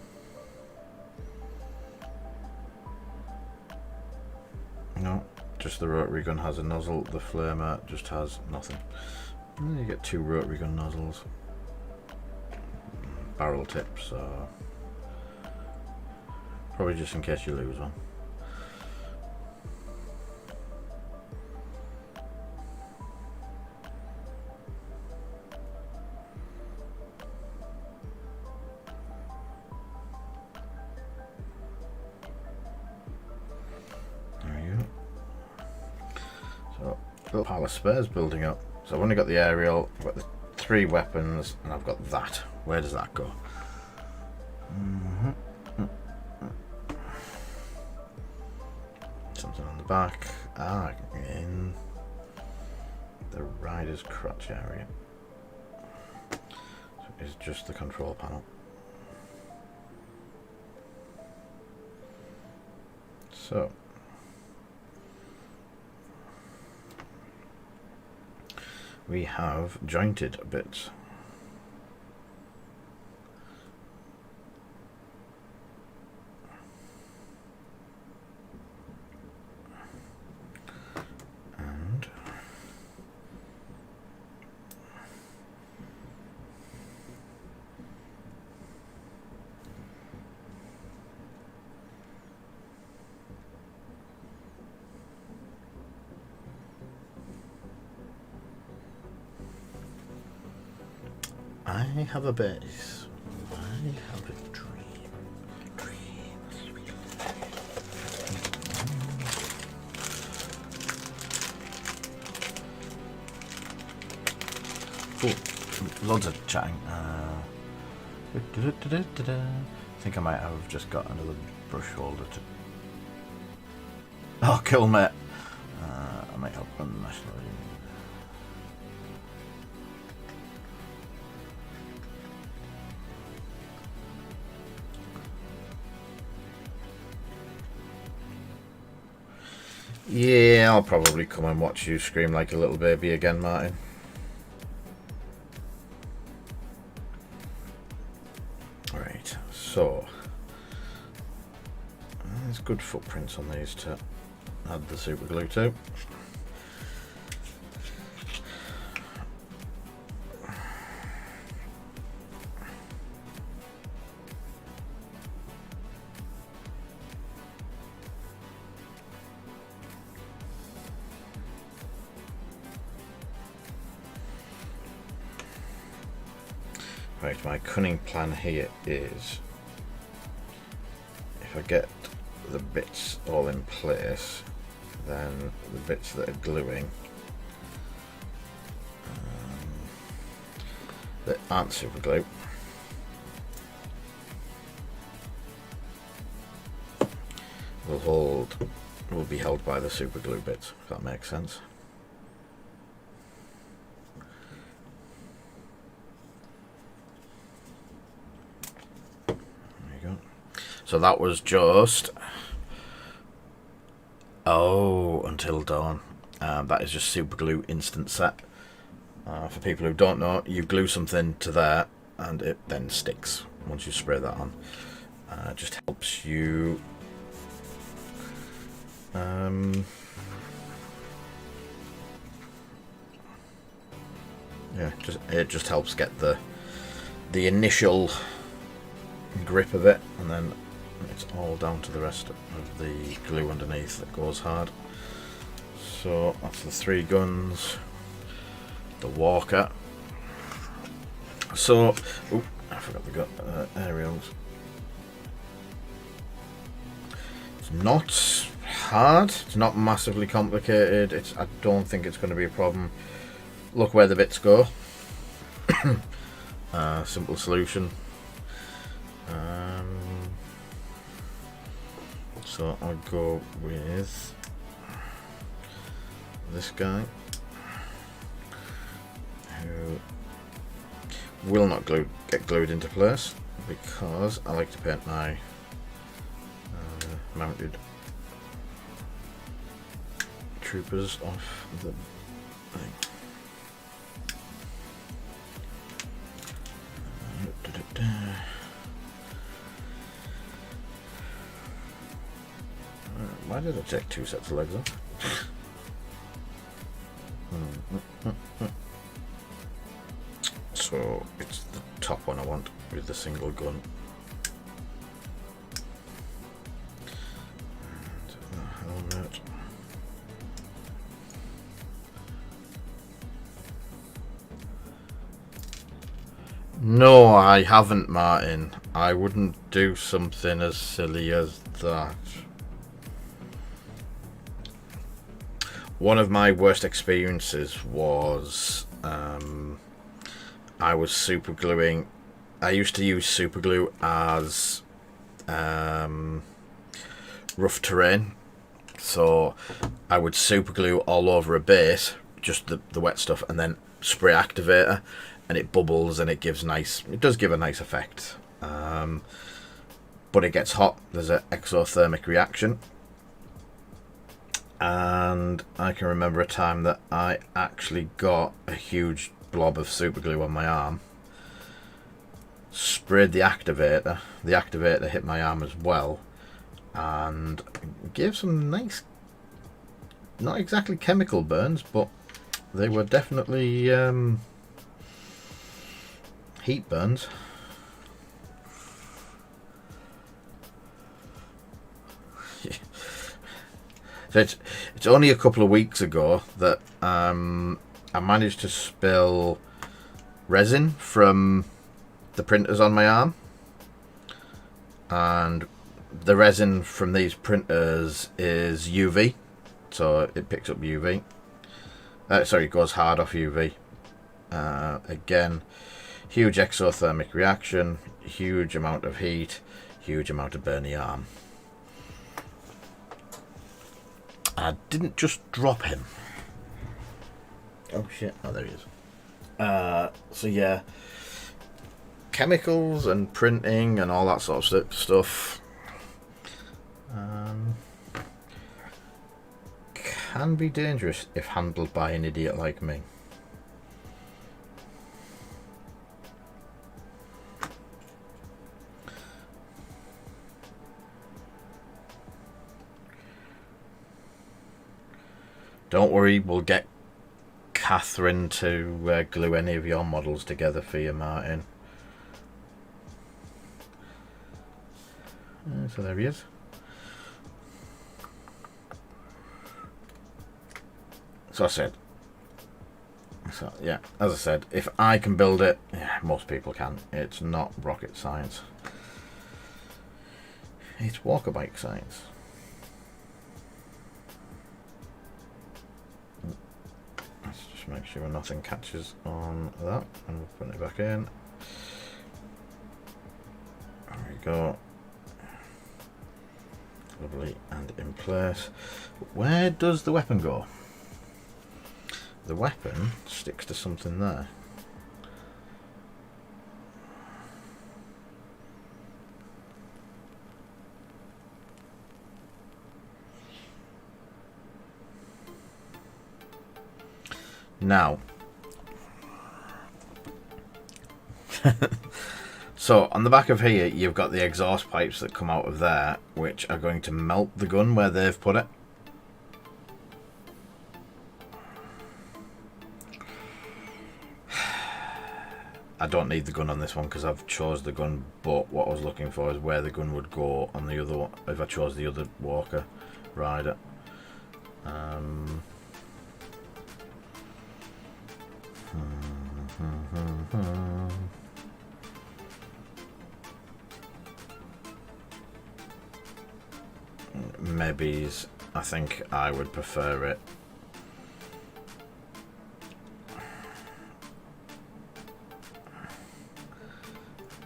No, just the rotary gun has a nozzle, the flamer just has nothing. And you get 2 rotary gun nozzles. Barrel tips, so probably just in case you lose one. There you go. So little pile of spares building up. So I've only got the aerial, I've got the 3 weapons, and I've got that. Where does that go? Something on the back. In the rider's crotch area. So it's just the control panel. So we have jointed bits. And I have a base. I have a dream. Cool. Loads of chatting. I think I might have just got another brush holder to... Oh, cool, mate. I might help on the national. Yeah, I'll probably come and watch you scream like a little baby again, Martin. Right, so there's good footprints on these to add the super glue to. Right, my cunning plan here is, if I get the bits all in place, then the bits that are gluing that aren't super glue will be held by the super glue bits, if that makes sense. There you go. So that was just Until Dawn. That is just super glue instant set. For people who don't know, you glue something to there and it then sticks once you spray that on. It just helps you it just helps get the initial grip of it, and then it's all down to the rest of the glue underneath that goes hard. So that's the 3 guns, the walker. So I forgot the aerials. It's not hard, it's not massively complicated. I don't think it's going to be a problem. Look where the bits go. Simple solution. So I'll go with this guy, who will not get glued into place because I like to paint my mounted troopers off the thing. Why did I take 2 sets of legs off? So it's the top one I want with the single gun. And the helmet. No, I haven't, Martin. I wouldn't do something as silly as that. One of my worst experiences was I was super gluing. I used to use super glue as rough terrain, so I would super glue all over a base, just the wet stuff, and then spray activator, and it bubbles and it does give a nice effect, but it gets hot. There's an exothermic reaction. And I can remember a time that I actually got a huge blob of super glue on my arm, sprayed the activator hit my arm as well, and gave some nice, not exactly chemical burns, but they were definitely heat burns. So it's only a couple of weeks ago that I managed to spill resin from the printers on my arm, and the resin from these printers is UV, so it picks up UV. It goes hard off UV. Again, huge exothermic reaction, huge amount of heat, huge amount of burny arm. I didn't just drop him. Oh shit, oh there he is. So yeah, chemicals and printing and all that sort of stuff can be dangerous if handled by an idiot like me. Don't worry, we'll get Catherine to glue any of your models together for you, Martin. So there he is. So yeah, as I said, if I can build it, yeah, most people can. It's not rocket science. It's walker bike science. sure nothing catches on that, and we'll put it back in. There we go. Lovely, and in place. Where does the weapon go? The weapon sticks to something there. Now, so on the back of here, you've got the exhaust pipes that come out of there, which are going to melt the gun where they've put it. I don't need the gun on this one because I've chose the gun, but what I was looking for is where the gun would go on the other one if I chose the other Walker rider. Maybe I think I would prefer it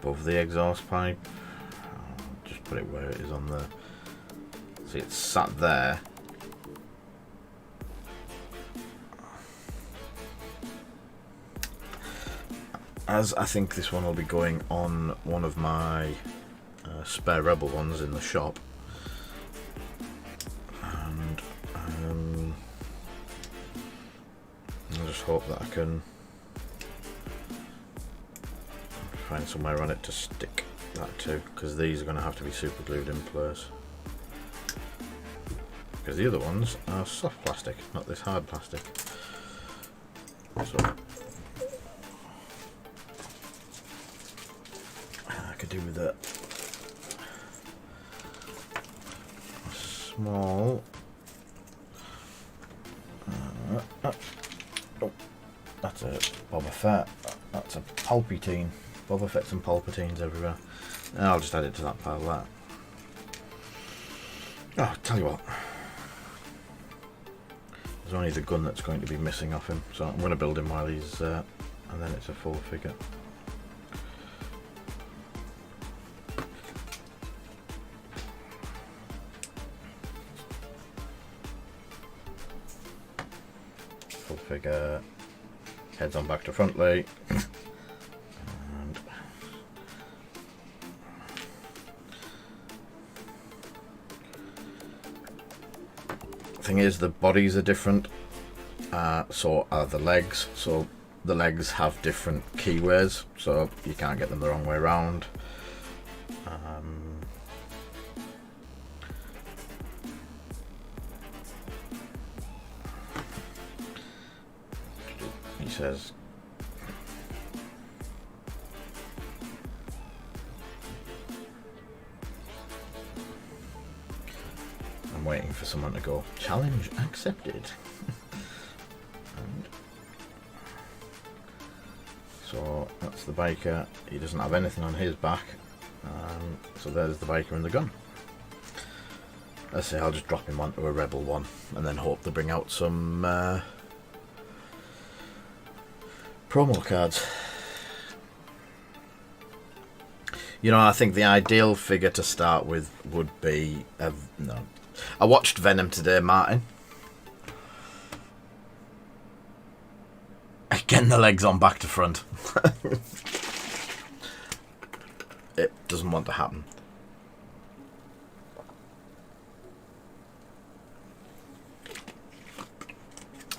above the exhaust pipe. I'll just put it where it is on the. See, it's sat there. As I think this one will be going on one of my spare Rebel ones in the shop, and I just hope that I can find somewhere on it to stick that to, because these are going to have to be super glued in place, because the other ones are soft plastic, not this hard plastic. So I could do with a small oh, that's a Boba Fett, that's a Palpatine. Boba Fett's and Palpatines everywhere. I'll just add it to that pile of that. Oh, tell you what, there's only the gun that's going to be missing off him, so I'm going to build him while he's and then it's a full figure. Full figure, heads on back to frontly. And thing is, the bodies are different, so are the legs. So the legs have different keyways, so you can't get them the wrong way around. He says I'm waiting for someone to go, challenge accepted. And so that's the biker. He doesn't have anything on his back, so there's the biker and the gun. Let's say I'll just drop him onto a Rebel one and then hope to bring out some promo cards. You know, I think the ideal figure to start with would be no. I watched Venom today, Martin. Again, the legs on back to front. It doesn't want to happen.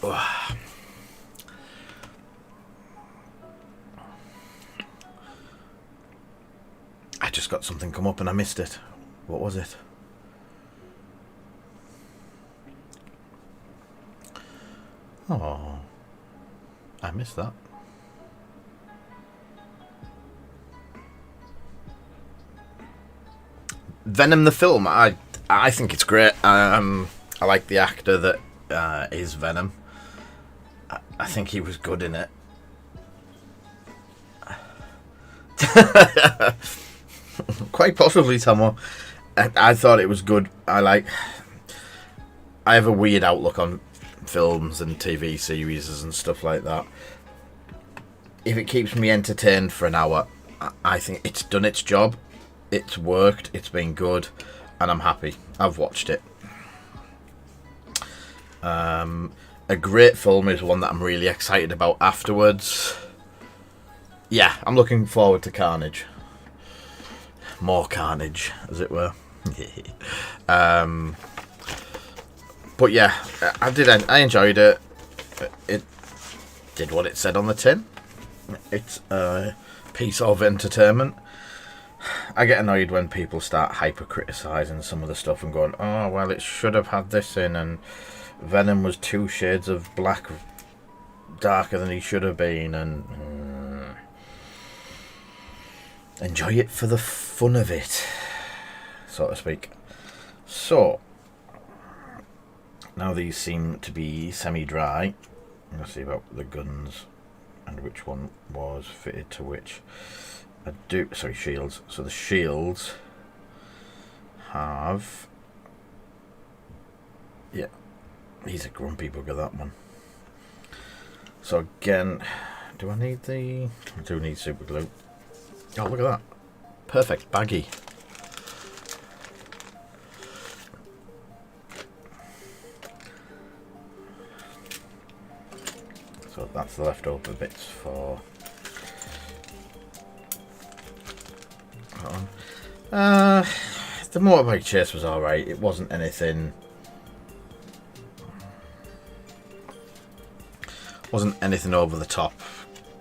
Oh. I just got something come up and I missed it. What was it? Oh, I missed that. Venom the film, I think it's great. I like the actor that is Venom. I think he was good in it. Quite possibly, Tomo. I thought it was good. I have a weird outlook on films and TV series and stuff like that. If it keeps me entertained for an hour, I think it's done its job. It's worked, it's been good, and I'm happy. I've watched it. A great film is one that I'm really excited about afterwards. Yeah, I'm looking forward to Carnage. More Carnage, as it were. But yeah, I enjoyed it. It did what it said on the tin. It's a piece of entertainment. I get annoyed when people start hyper-criticising some of the stuff and going, oh, well, it should have had this in, and Venom was 2 shades of black darker than he should have been, and enjoy it for the fun of it, so to speak. So, now these seem to be semi-dry. Let's see about the guns and which one was fitted to which. Shields. So the shields have... Yeah, he's a grumpy bugger, that one. So again, do I need I do need super glue. Oh, look at that. Perfect, baggy. So that's the leftover bits for that one. The motorbike chase was alright. It wasn't anything over the top,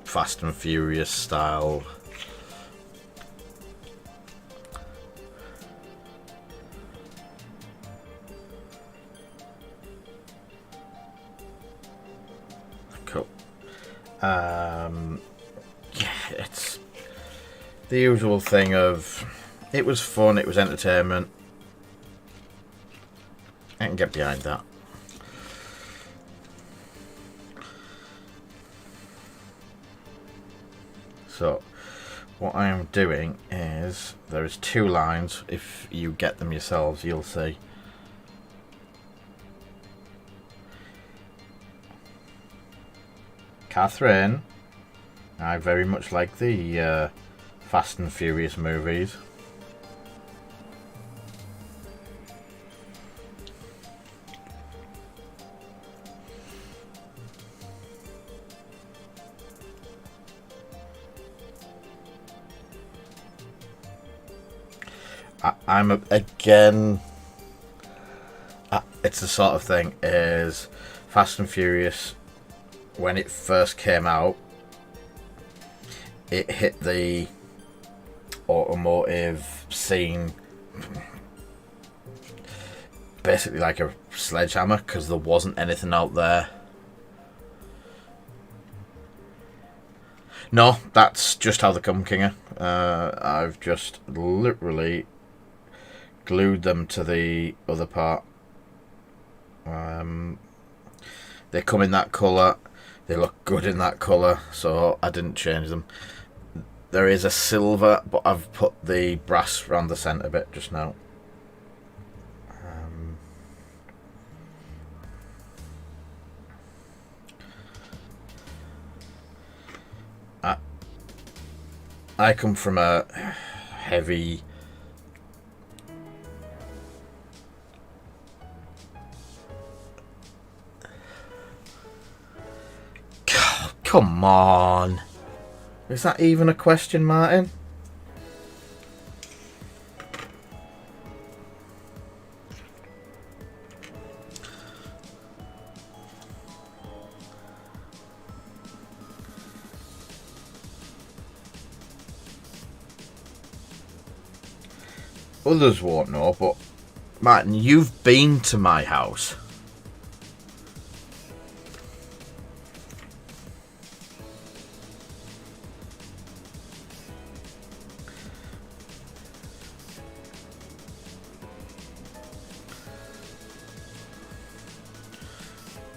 Fast and Furious style. Cool. Yeah, it's the usual thing of it was fun, it was entertainment. I can get behind that. So what I am doing is there is 2 lines. If you get them yourselves, you'll see. Catherine, I very much like the Fast and Furious movies. It's the sort of thing is Fast and Furious, when it first came out, it hit the automotive scene basically like a sledgehammer, because there wasn't anything out there. No, that's just how they come, Kinger. I've just literally glued them to the other part. They come in that colour. They look good in that colour, so I didn't change them. There is a silver, but I've put the brass around the centre bit just now. I come from a heavy... Come on. Is that even a question, Martin? Others won't know, but Martin, you've been to my house.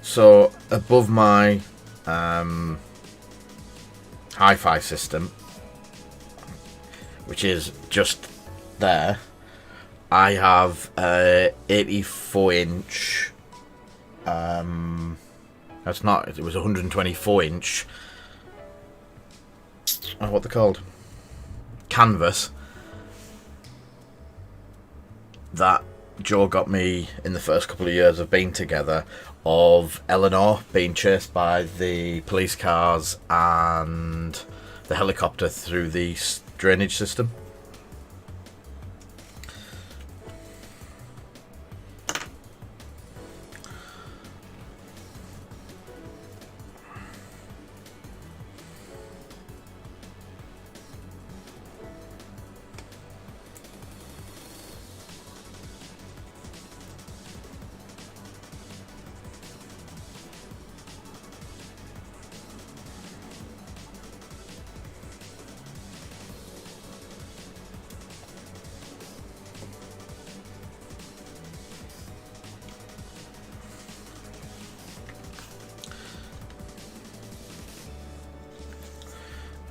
So above my hi-fi system, which is just there, I have a 84-inch That's not. It was 124 inch. What they're called? Canvas. That Joe got me in the first couple of years of being together, of Eleanor being chased by the police cars and the helicopter through the drainage system.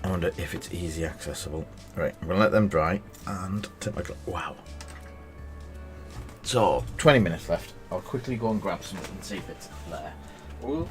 I wonder if it's easy accessible. Right, I'm going to let them dry and take my glove. Wow. So, 20 minutes left. I'll quickly go and grab something and see if it's there. Ooh.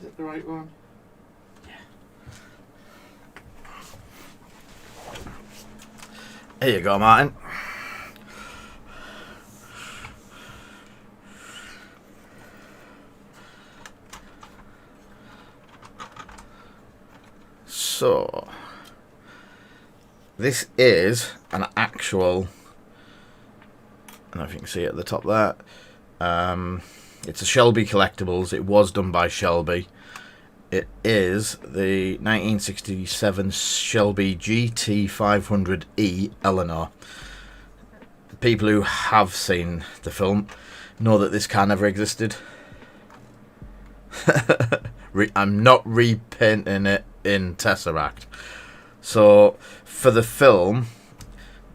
Is it the right one? Yeah. Here you go, Martin. So, this is an actual, I don't know if you can see it at the top there. It's a Shelby Collectibles. It was done by Shelby. It is the 1967 Shelby GT500E Eleanor. People who have seen the film know that this car never existed. I'm not repainting it in Tesseract. So for the film,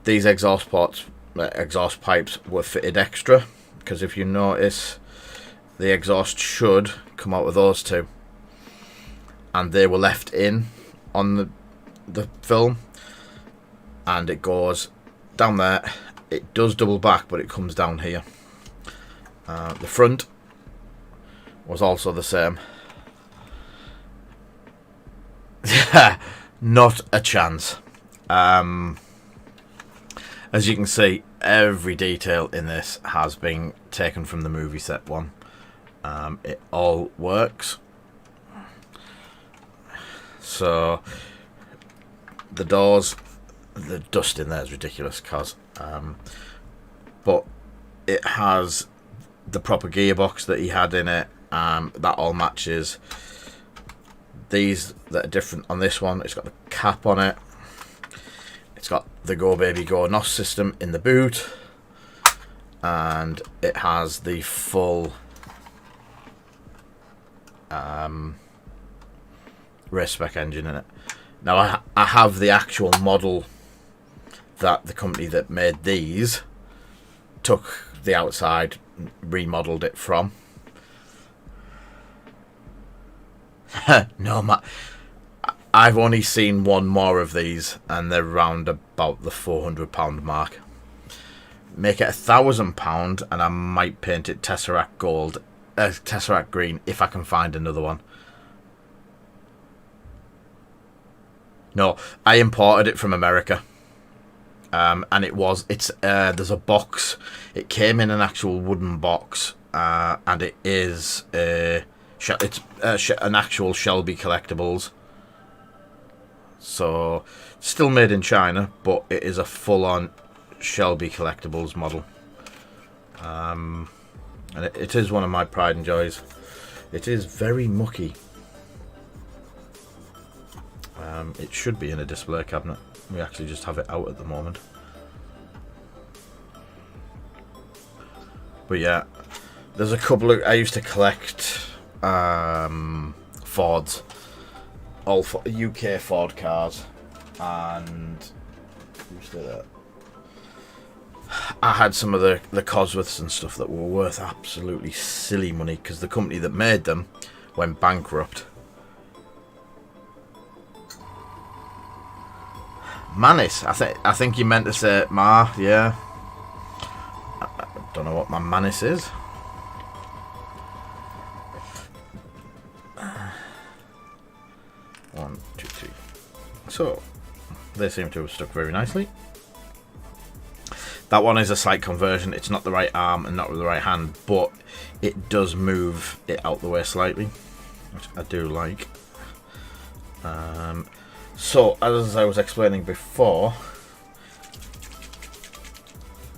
these exhaust pipes were fitted extra, because if you notice, the exhaust should come out with those two, and they were left in on the film, and it goes down there. It does double back, but it comes down here. The front was also the same. Not a chance. As you can see, every detail in this has been taken from the movie set one. It all works. So the doors, the dust in there is ridiculous, but it has the proper gearbox that he had in it. That all matches. These that are different on this one, it's got the cap on it. It's got the Go Baby Go NOS system in the boot, and it has the full race spec engine in it. Now I have the actual model that the company that made these took the outside, remodeled it from. No, I've only seen one more of these, and they're round about the £400 mark. Make it £1,000, and I might paint it Tesseract gold, Tesseract green, if I can find another one. No, I imported it from America, and there's a box. It came in an actual wooden box, and it is it's an actual Shelby Collectibles. So, still made in China, but it is a full-on Shelby Collectibles model. And it is one of my pride and joys. It is very mucky. It should be in a display cabinet. We actually just have it out at the moment. But yeah, there's a couple of... I used to collect Fords. All UK Ford cars. And You stay there. I had some of the Cosworths and stuff that were worth absolutely silly money because the company that made them went bankrupt. Manis, I think you meant to say Ma, yeah. I don't know what my Manis is. One, two, three. So they seem to have stuck very nicely. That one is a slight conversion. It's not the right arm and not with the right hand, but it does move it out the way slightly, which I do like. So, as I was explaining before,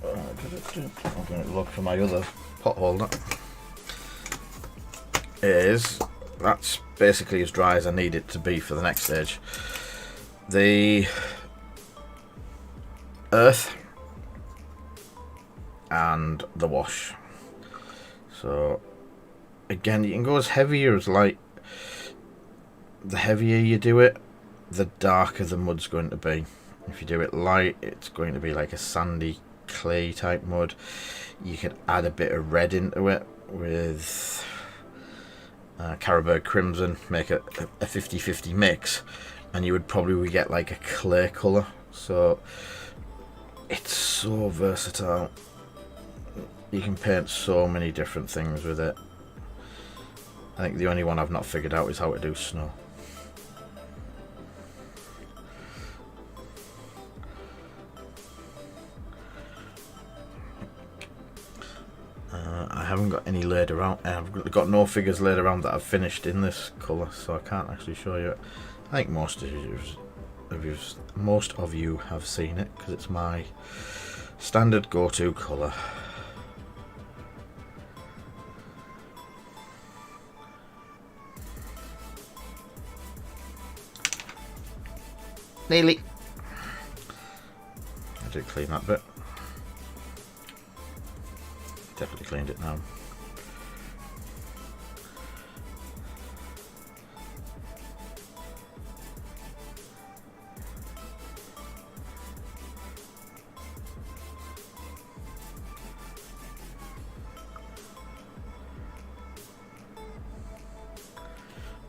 I'm going to look for my other pot holder. That's basically as dry as I need it to be for the next stage. The earth and the wash. So again, you can go as heavy or as light. The heavier you do it, the darker the mud's going to be. If you do it light, it's going to be like a sandy clay type mud. You could add a bit of red into it with Caribou Crimson, make a 50-50 mix, and you would probably get like a clay colour. So it's so versatile. You can paint so many different things with it. I think the only one I've not figured out is how to do snow. I haven't got any laid around. I've got no figures laid around that I've finished in this colour, so I can't actually show you it. I think most of you have seen it because it's my standard go-to colour. Nearly. I did clean that bit. Definitely cleaned it now.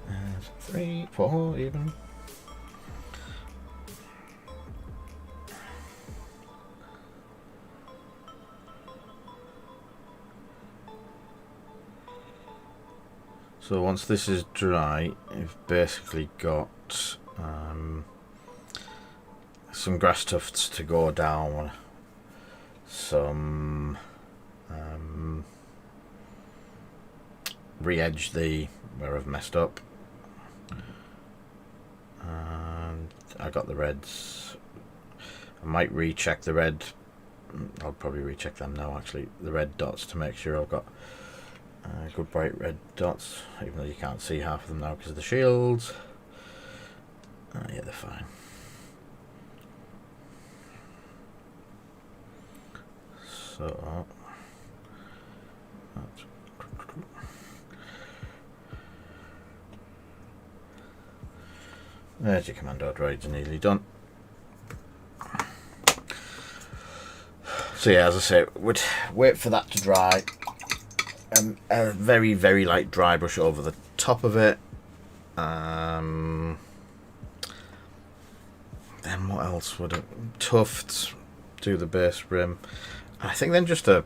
And 3, 4 even. So once this is dry, you've basically got some grass tufts to go down, some re-edge where I've messed up, and I got the reds. I might recheck the red. I'll probably recheck them now actually, the red dots, to make sure I've got good bright red dots, even though you can't see half of them now because of the shields. Yeah, they're fine. So there's your commando droids, nearly done. So yeah, as I say, would wait for that to dry. A very, very light dry brush over the top of it. Then what else would it? Tufts, do the base rim. I think then just a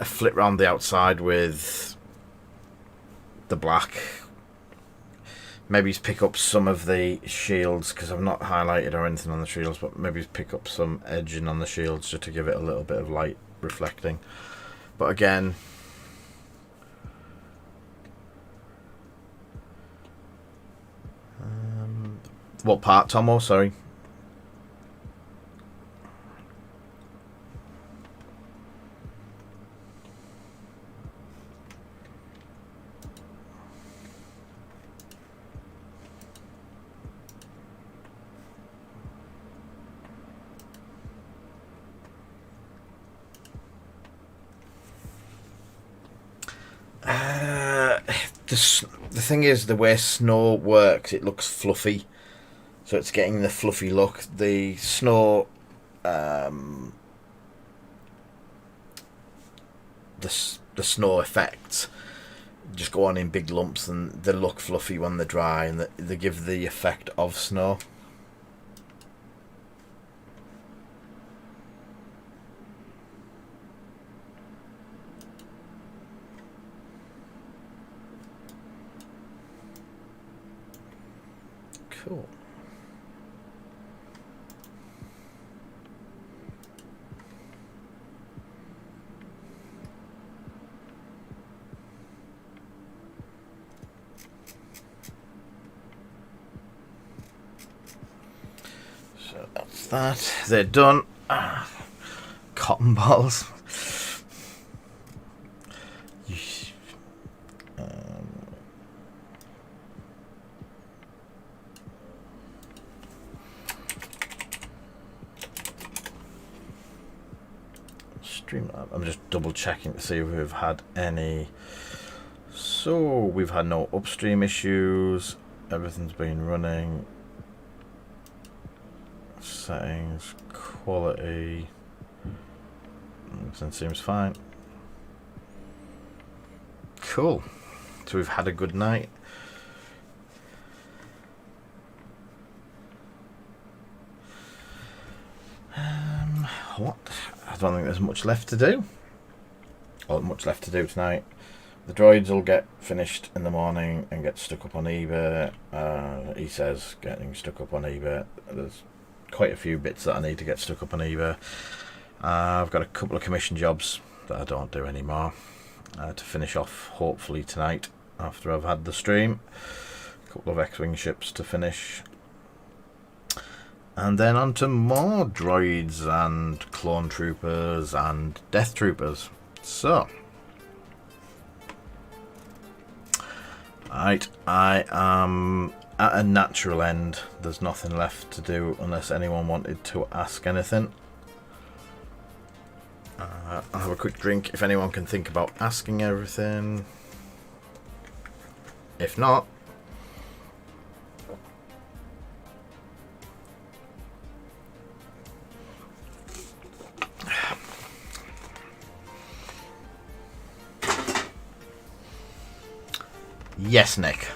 flip round the outside with the black. Maybe pick up some of the shields, because I've not highlighted or anything on the shields, but maybe pick up some edging on the shields just to give it a little bit of light reflecting. But again, what part, Tomo? Sorry. The thing is, the way snow works, it looks fluffy. So it's getting the fluffy look. The snow, the snow effects just go on in big lumps, and they look fluffy when they're dry, and they give the effect of snow. Cool. So that's that. They're done. Cotton balls. I'm just double checking to see if we've had any. So we've had no upstream issues. Everything's been running. Settings, quality. Everything seems fine. Cool. So we've had a good night. What? I don't think there's much left to do. Or much left to do tonight. The droids will get finished in the morning and get stuck up on eBay. He says getting stuck up on eBay. There's quite a few bits that I need to get stuck up on eBay. I've got a couple of commission jobs that I don't do anymore to finish off hopefully tonight after I've had the stream. A couple of X-Wing ships to finish. And then on to more droids and clone troopers and death troopers. So, right, I am at a natural end. There's nothing left to do unless anyone wanted to ask anything. I'll have a quick drink if anyone can think about asking everything. If not, yes, Nick.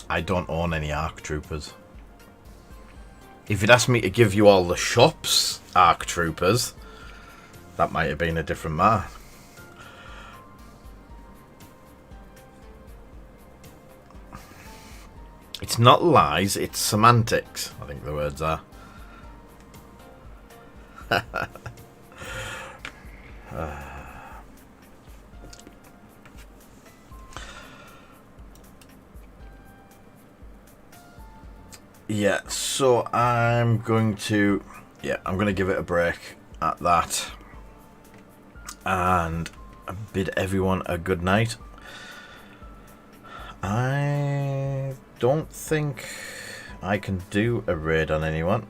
I don't own any ARC troopers. If you'd asked me to give you all the shop's ARC troopers, that might have been a different matter. It's not lies, it's semantics, I think the words are. Yeah, so I'm going to give it a break at that and bid everyone a good night. I don't think I can do a raid on anyone.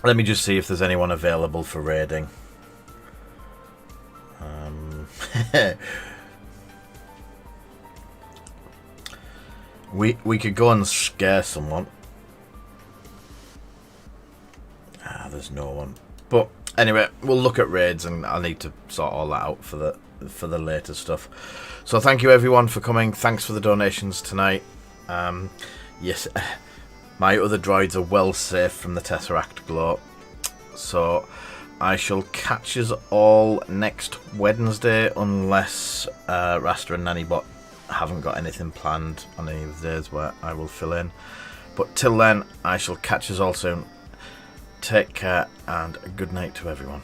Let me just see if there's anyone available for raiding. We could go and scare someone. There's no one. But anyway, we'll look at raids, and I'll need to sort all that out for the later stuff. So thank you everyone for coming. Thanks for the donations tonight. Yes, my other droids are well safe from the Tesseract glow. So I shall catch us all next Wednesday, unless Rasta and Nannybot haven't got anything planned on any of the days where I will fill in. But till then, I shall catch us all soon. Take care and a good night to everyone.